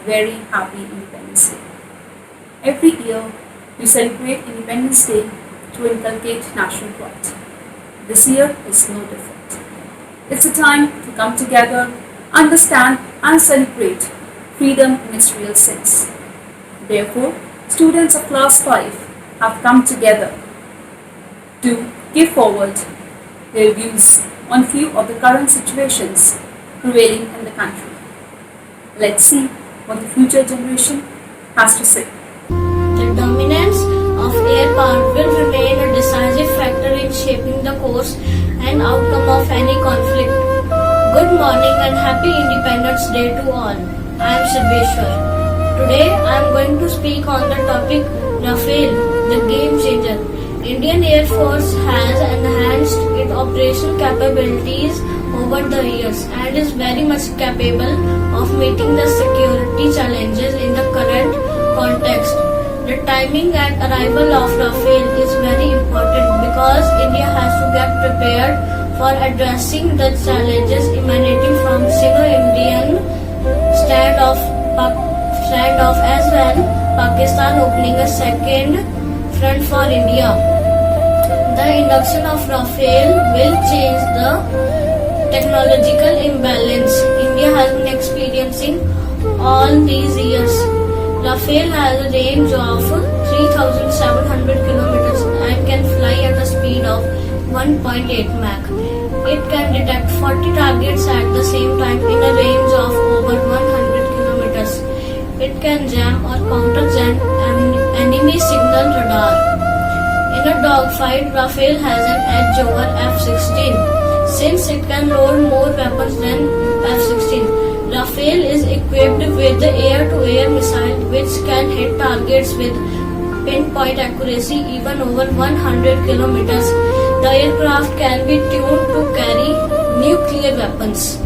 very happy Independence Day. Every year, we celebrate Independence Day to inculcate national pride. This year is no different. It's a time to come together, understand and celebrate freedom in its real sense. Therefore, students of class 5 have come together to give forward their views on few of the current situations prevailing in the country. Let's see what the future generation has to say. The dominance of air power will remain a decisive factor in shaping the course and outcome of any conflict. Good morning and happy Independence Day to all. I am Sarveshwar. Today I am going to speak on the topic Rafale, the game changer. Indian Air Force has enhanced its operational capabilities over the years and is very much capable of meeting the security challenges in the current context. The timing and arrival of Rafale is very important because India has to get prepared for addressing the challenges emanating from Sino-Indian standoff as well Pakistan opening a second front for India. The induction of Rafale will change the technological imbalance India has been experiencing all these years. Rafale has a range of 3,700 kilometers and can fly at a speed of 1.8 Mach. It can detect 40 targets at the same time in a range of over 100 kilometers. It can jam or counter-jam enemy signal radar. In a dogfight, Rafale has an edge over F-16 since it can load more weapons than F-16. Rafale is equipped with the air-to-air missile which can hit targets with pinpoint accuracy even over 100 kilometers. The aircraft can be tuned to carry nuclear weapons.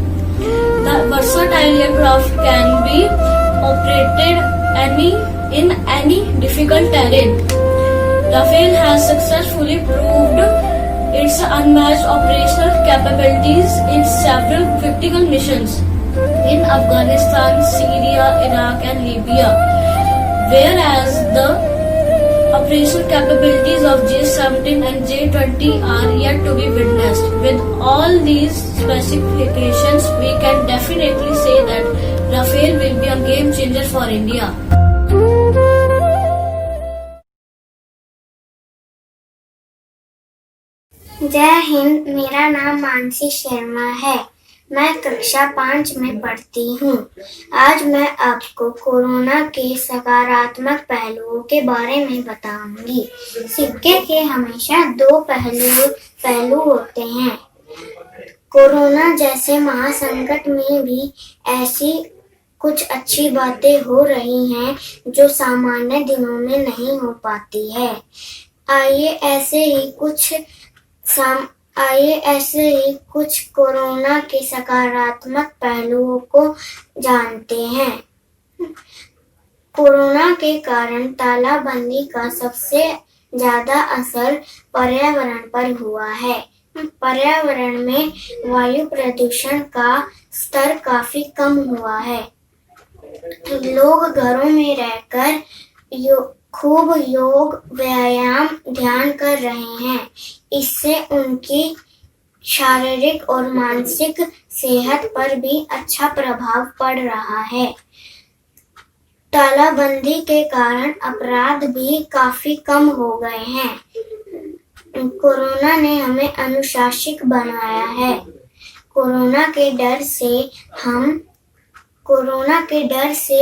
The versatile aircraft can be operated in any difficult terrain. Rafale has successfully proved its unmatched operational capabilities in several critical missions in Afghanistan, Syria, Iraq and Libya, whereas the operational capabilities of J-17 and J-20 are yet to be witnessed. With all these specifications, we can definitely say that Rafale will be a game changer for India. जय हिंद। मेरा नाम मानसी शर्मा है। मैं कक्षा 5 में पढ़ती हूँ। आज मैं आपको कोरोना के सकारात्मक पहलुओं के बारे में बताऊंगी। सिक्के के हमेशा दो पहलू होते हैं। कोरोना जैसे महासंकट में भी ऐसी कुछ अच्छी बातें हो रही हैं जो सामान्य दिनों में नहीं हो पाती है। आइए ऐसे ही कुछ कोरोना के सकारात्मक पहलुओं को जानते हैं। कोरोना के कारण तालाबंदी का सबसे ज्यादा असर पर्यावरण पर हुआ है। पर्यावरण में वायु प्रदूषण का स्तर काफी कम हुआ है। लोग घरों में रहकर खूब योग, व्यायाम, ध्यान कर रहे हैं। इससे उनकी शारीरिक और मानसिक सेहत पर भी अच्छा प्रभाव पड़ रहा है। तालाबंदी के कारण अपराध भी काफी कम हो गए हैं। कोरोना ने हमें अनुशासित बनाया है। कोरोना के डर से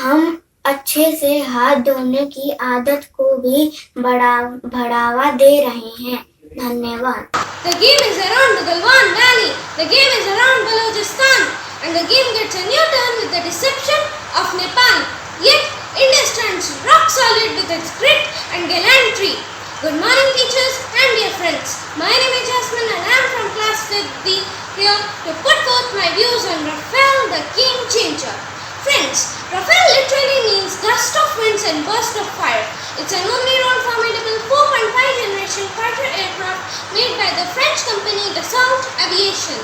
हम अच्छे से हाथ धोने की आदत को भी बढ़ावा दे रहे हैं। धन्यवाद। The game is around the Galwan Valley. The game is around Balochistan. And the game gets a new turn with the deception of Nepal. Yet, India stands rock solid with its grit and gallantry. Good morning, teachers and dear friends. My name is Jasmine and I am from class 5B here to put forth my views on Rafale, the game changer. Friends, Rafale literally means gust of winds and burst of fire. It's an omni-role formidable 4.5 generation fighter aircraft made by the French company Dassault Aviation.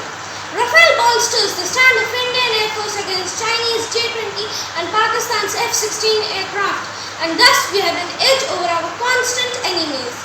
Rafale bolsters the stand of Indian Air Force against Chinese J-20 and Pakistan's F-16 aircraft, and thus we have an edge over our constant enemies.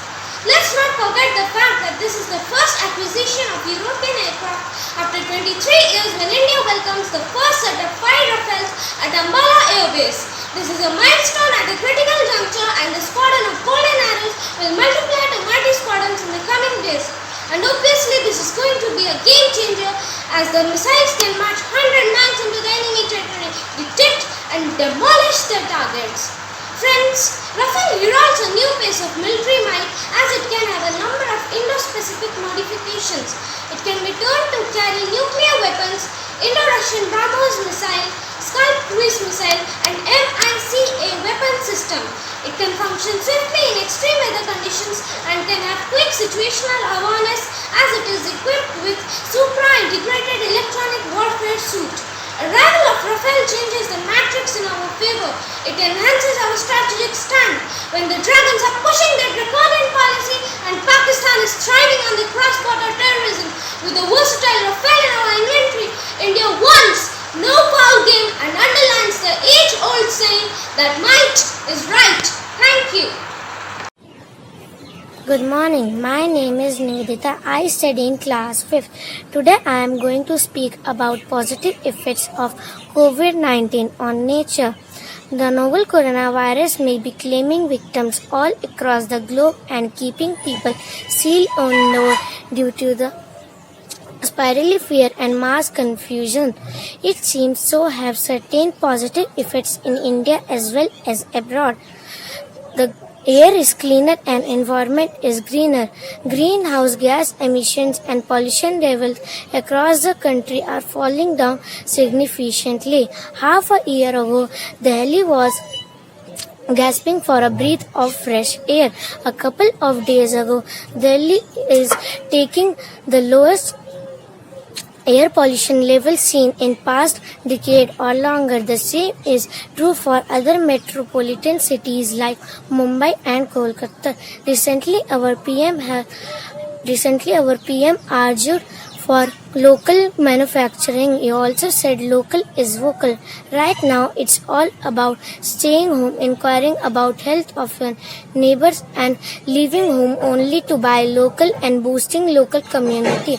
Let's not forget the fact that this is the first acquisition of European aircraft after 23 years when India welcomes the first set of 5 Rafales at Ambala Air Base. This is a milestone at a critical juncture, and the squadron of Golden Arrows will multiply to multi-squadrons in the coming days. And obviously this is going to be a game changer, as the missiles can march 100 miles into the enemy territory, detect and demolish their targets. Friends, Rafale heralds a new phase of military might, as it can have a number of Indo-Pacific modifications. It can be turned to carry nuclear weapons, Indo-Russian BrahMos missile, Scalp cruise missile and MICA weapon system. It can function swiftly in extreme weather conditions and can have quick situational awareness, as it is equipped with supra-integrated electronic warfare suite. Arrival of Rafale changes the matrix in our favor. It enhances our strategic stand. When the Dragons are pushing their draconian policy and Pakistan is thriving on the cross-border terrorism, with a versatile Rafale in our inventory, India wants no foul game and underlines the age-old saying that might is right. Thank you. Good morning. My name is Nivedita. I study in class 5th. Today I am going to speak about positive effects of COVID-19 on nature. The novel coronavirus may be claiming victims all across the globe and keeping people sealed indoors due to the spirally fear and mass confusion. It seems to have certain positive effects in India as well as abroad. The air is cleaner and environment is greener. Greenhouse gas emissions and pollution levels across the country are falling down significantly. Half a year ago, Delhi was gasping for a breath of fresh air. A couple of days ago, Delhi is taking the lowest air pollution levels seen in past decade or longer. The same is true for other metropolitan cities like Mumbai and Kolkata. Recently our PM argued for local manufacturing. He also said local is vocal. Right now it's all about staying home, inquiring about health of your neighbors and leaving home only to buy local and boosting local community.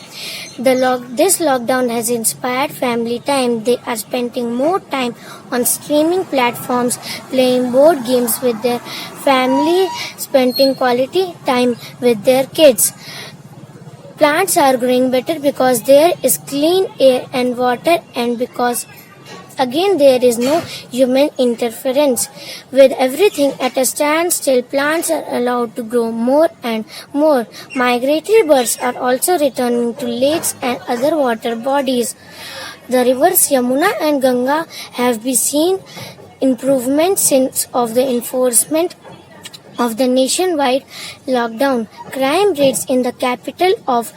This lockdown has inspired family time. They are spending more time on streaming platforms, playing board games with their family, spending quality time with their kids. Plants are growing better because there is clean air and water, and because again there is no human interference. With everything at a standstill, plants are allowed to grow more and more. Migratory birds are also returning to lakes and other water bodies. The rivers Yamuna and Ganga have been seen improvements since of the enforcement of the nationwide lockdown. Crime rates in the capital of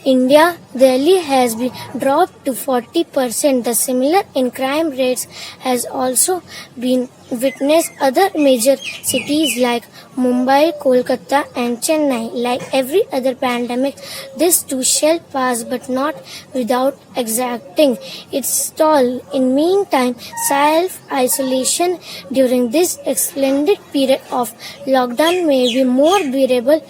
India, Delhi, has been dropped to 40%. The similar in crime rates has also been witnessed other major cities like Mumbai, Kolkata and Chennai. Like every other pandemic, this too shall pass, but not without exacting its toll. In meantime, self-isolation during this extended period of lockdown may be more bearable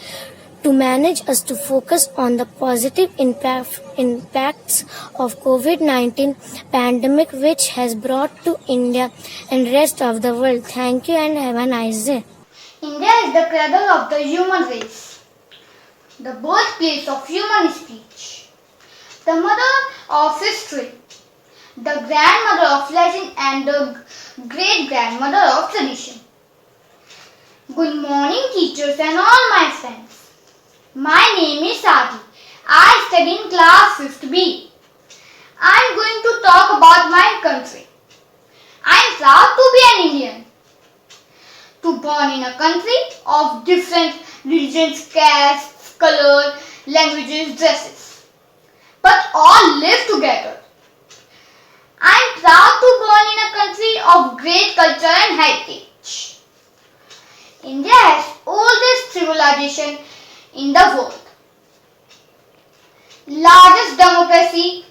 to manage us to focus on the positive impacts of COVID-19 pandemic, which has brought to India and rest of the world. Thank you and have a nice day. India is the cradle of the human race, the birthplace of human speech, the mother of history, the grandmother of legend and the great-grandmother of tradition. Good morning, teachers and all my friends. My name is Sati. I study in class 5th B. I am going to talk about my country. I am proud to be an Indian. To born in a country of different religions, castes, color, languages, dresses, but all live together. I am proud to born in a country of great culture and heritage. India has oldest civilization in the world, largest democracy,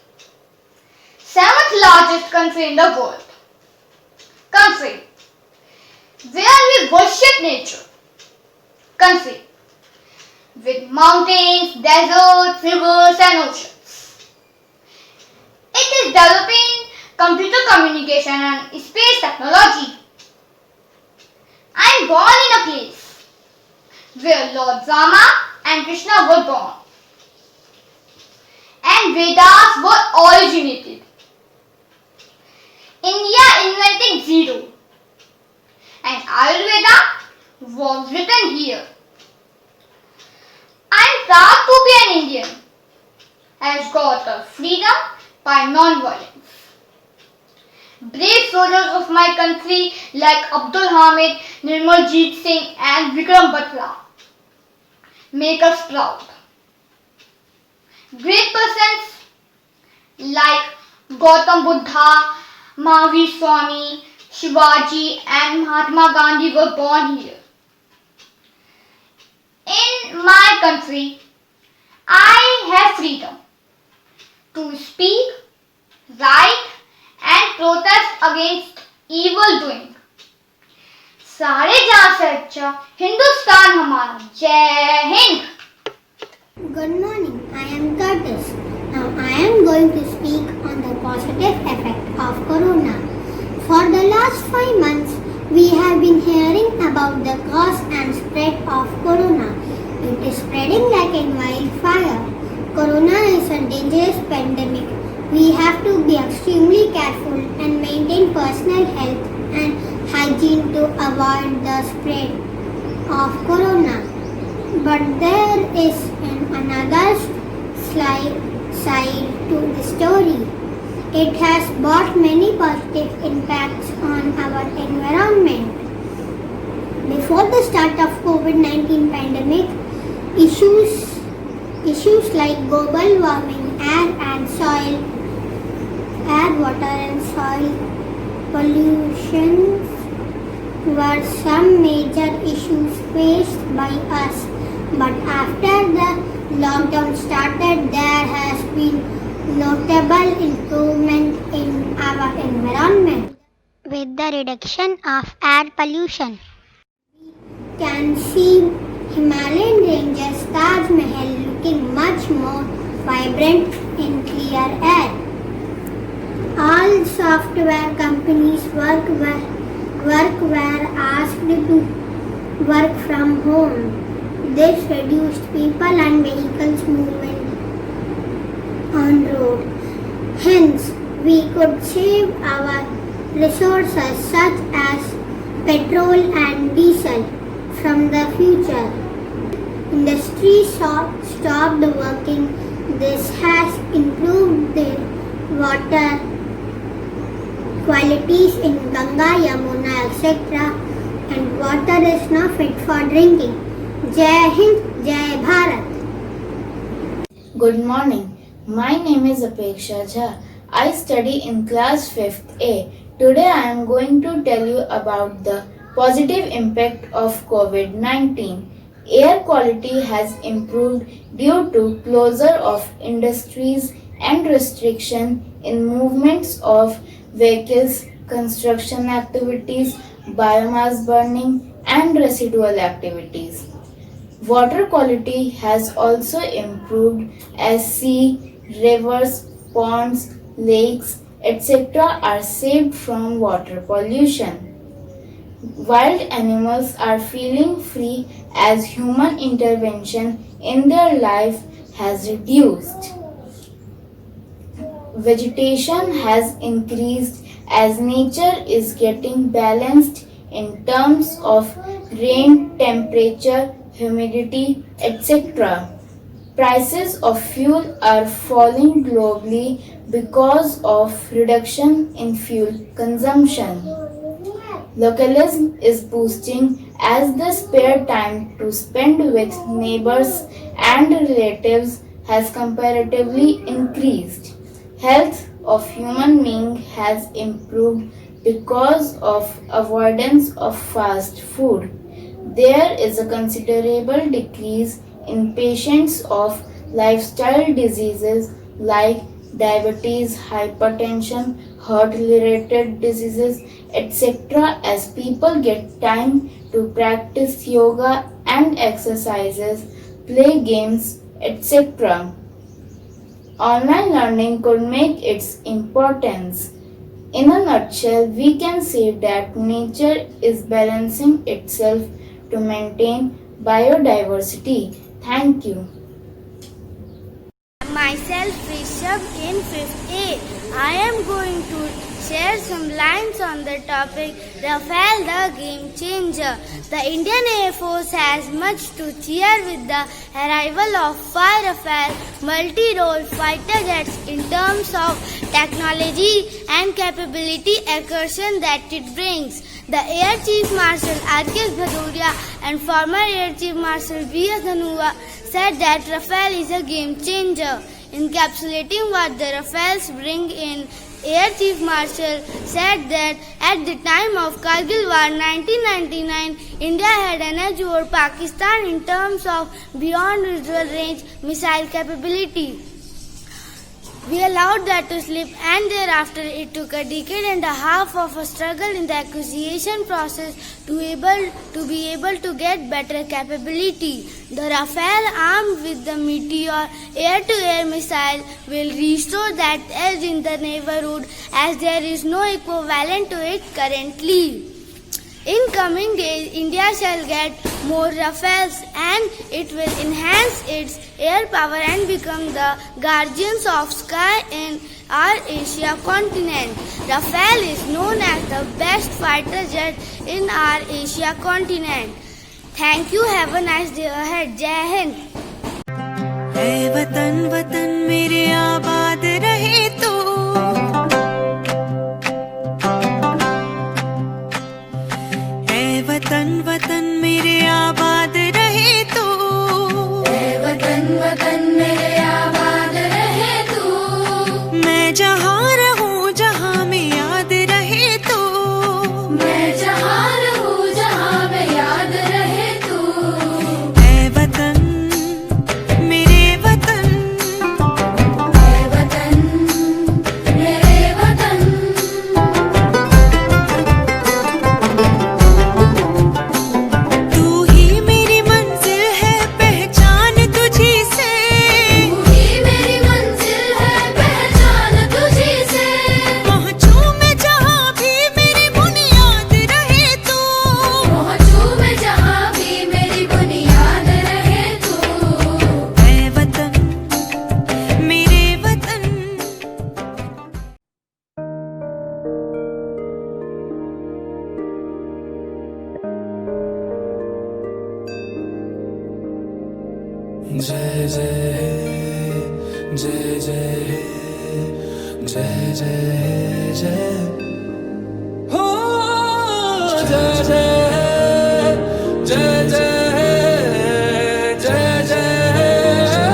seventh largest country in the world. Country where we worship nature. Country with mountains, deserts, rivers and oceans. It is developing computer communication and space technology. I am born in a place where Lord Rama and Krishna were born and Vedas were originated. India invented zero and Ayurveda was written here. I am proud to be an Indian, has got a freedom by non-violence. Brave soldiers of my country like Abdul Hamid, Nirmaljeet Singh and Vikram Batra make us proud. Great persons like Gautam Buddha, Mahavir Swami, Shivaji and Mahatma Gandhi were born here. In my country, I have freedom to speak, write and protest against evil doing. सारे जहां से अच्छा हिंदुस्तान हमारा. जय Hind. Good morning, I am Curtis. Now I am going to speak on the positive effect of Corona. For the last 5 months, we have been hearing about the cause and spread of Corona. It is spreading like a wildfire. Corona is a dangerous pandemic. We have to be extremely careful and maintain personal health and hygiene to avoid the spread of Corona. But there is another side to the story. It has brought many positive impacts on our environment. Before the start of COVID-19 pandemic, issues like global warming, air, water and soil pollution were some major issues faced by us. But after the lockdown started, there has been notable improvement in our environment. With the reduction of air pollution, we can see Himalayan ranges, Taj Mahal looking much more vibrant in clear air. All software companies work were asked to work from home. This reduced people and vehicles movement on road. Hence, we could save our resources such as petrol and diesel from the future. Industry stopped working. This has improved the water qualities in Ganga, Yamuna, etc. and water is now fit for drinking. Jai Hind, Jai Bharat. Good morning. My name is Apeksha Jha. I study in class 5th A. Today I am going to tell you about the positive impact of COVID-19. Air quality has improved due to closure of industries and restriction in movements of vehicles, construction activities, biomass burning and residual activities. Water quality has also improved as sea, rivers, ponds, lakes, etc. are saved from water pollution. Wild animals are feeling free as human intervention in their life has reduced. Vegetation has increased as nature is getting balanced in terms of rain, temperature, humidity, etc. Prices of fuel are falling globally because of reduction in fuel consumption. Localism is boosting as the spare time to spend with neighbors and relatives has comparatively increased. Health of human being has improved because of avoidance of fast food. There is a considerable decrease in patients of lifestyle diseases like diabetes, hypertension, heart-related diseases, etc. as people get time to practice yoga and exercises, play games, etc. Online learning could make its importance. In a nutshell, we can say that nature is balancing itself to maintain biodiversity. Thank you. Myself Rishabh in 5th A. I am going to share some lines on the topic Rafale the Game Changer. The Indian Air Force has much to cheer with the arrival of 5 Rafale multi-role fighter jets in terms of technology and capability accuracy that it brings. The Air Chief Marshal R.K. Bhadauria and former Air Chief Marshal B.S. Dhanuka said that Rafale is a game changer. Encapsulating what the Rafales bring in, Air Chief Marshal said that at the time of Kargil War 1999, India had an edge over Pakistan in terms of beyond visual range missile capability. We allowed that to slip, and thereafter it took a decade and a half of a struggle in the acquisition process to be able to get better capability. The Rafale, armed with the Meteor air-to-air missile, will restore that edge in the neighborhood, as there is no equivalent to it currently. In coming days, India shall get more Rafales, and it will enhance its air power and become the guardians of sky in our Asia continent. Rafale is known as the best fighter jet in our Asia continent. Thank you. Have a nice day ahead. Jai Hind. ऐ वतन वतन मेरे आबाद रहे तू, ऐ वतन वतन मेरे आबाद रहे तू, ऐ वतन वतन मेरे आबाद रहे तू, मैं जहाँ रहूँ जहाँ में याद रहे तू, मैं जहाँ रहूँ जहाँ में याद रहे तू, ऐ वतन मेरे वतन, ऐ वतन मेरे वतन, तू ही मेरी मंजिल है पहचान तुझी से, तू ही मेरी मंजिल है पहचान तुझी से, पहुँचूं मैं जहाँ भी मेरी बुनियाद रहे तू, पहुँचूं मैं जहाँ भी मेरी बुनियाद रहे तू, ऐ वतन मेरे वतन। जय जय जय जय जय जय जय हो जय जय जय जय जय जय।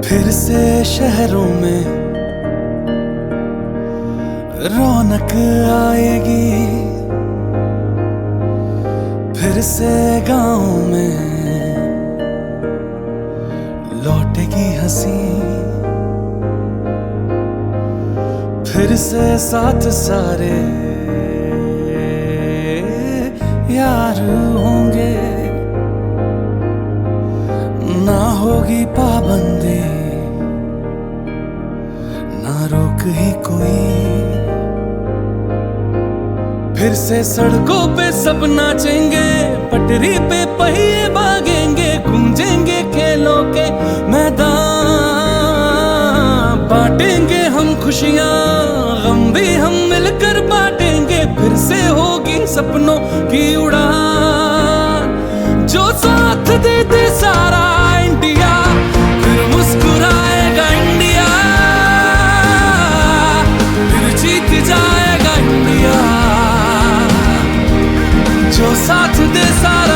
फिर से शहरों में रौनक आएगी, फिर से गाँव में लौटेगी हंसी, फिर से साथ सारे यार होंगे, ना होगी पाबंदी ना रोक ही कोई, फिर से सड़कों पे सब नाचेंगे, पटरी पे पहिए भागेंगे, गूंजेंगे खेलों के मैदान, बांटेंगे हम खुशियाँ गम भी हम मिलकर बांटेंगे, फिर से होगी सपनों की उड़ान, जो साथ दे दे सारा इंडिया, फिर मुस्कुराएगा इंडिया, फिर जीत जाएगा इंडिया, जो साथ दे सारा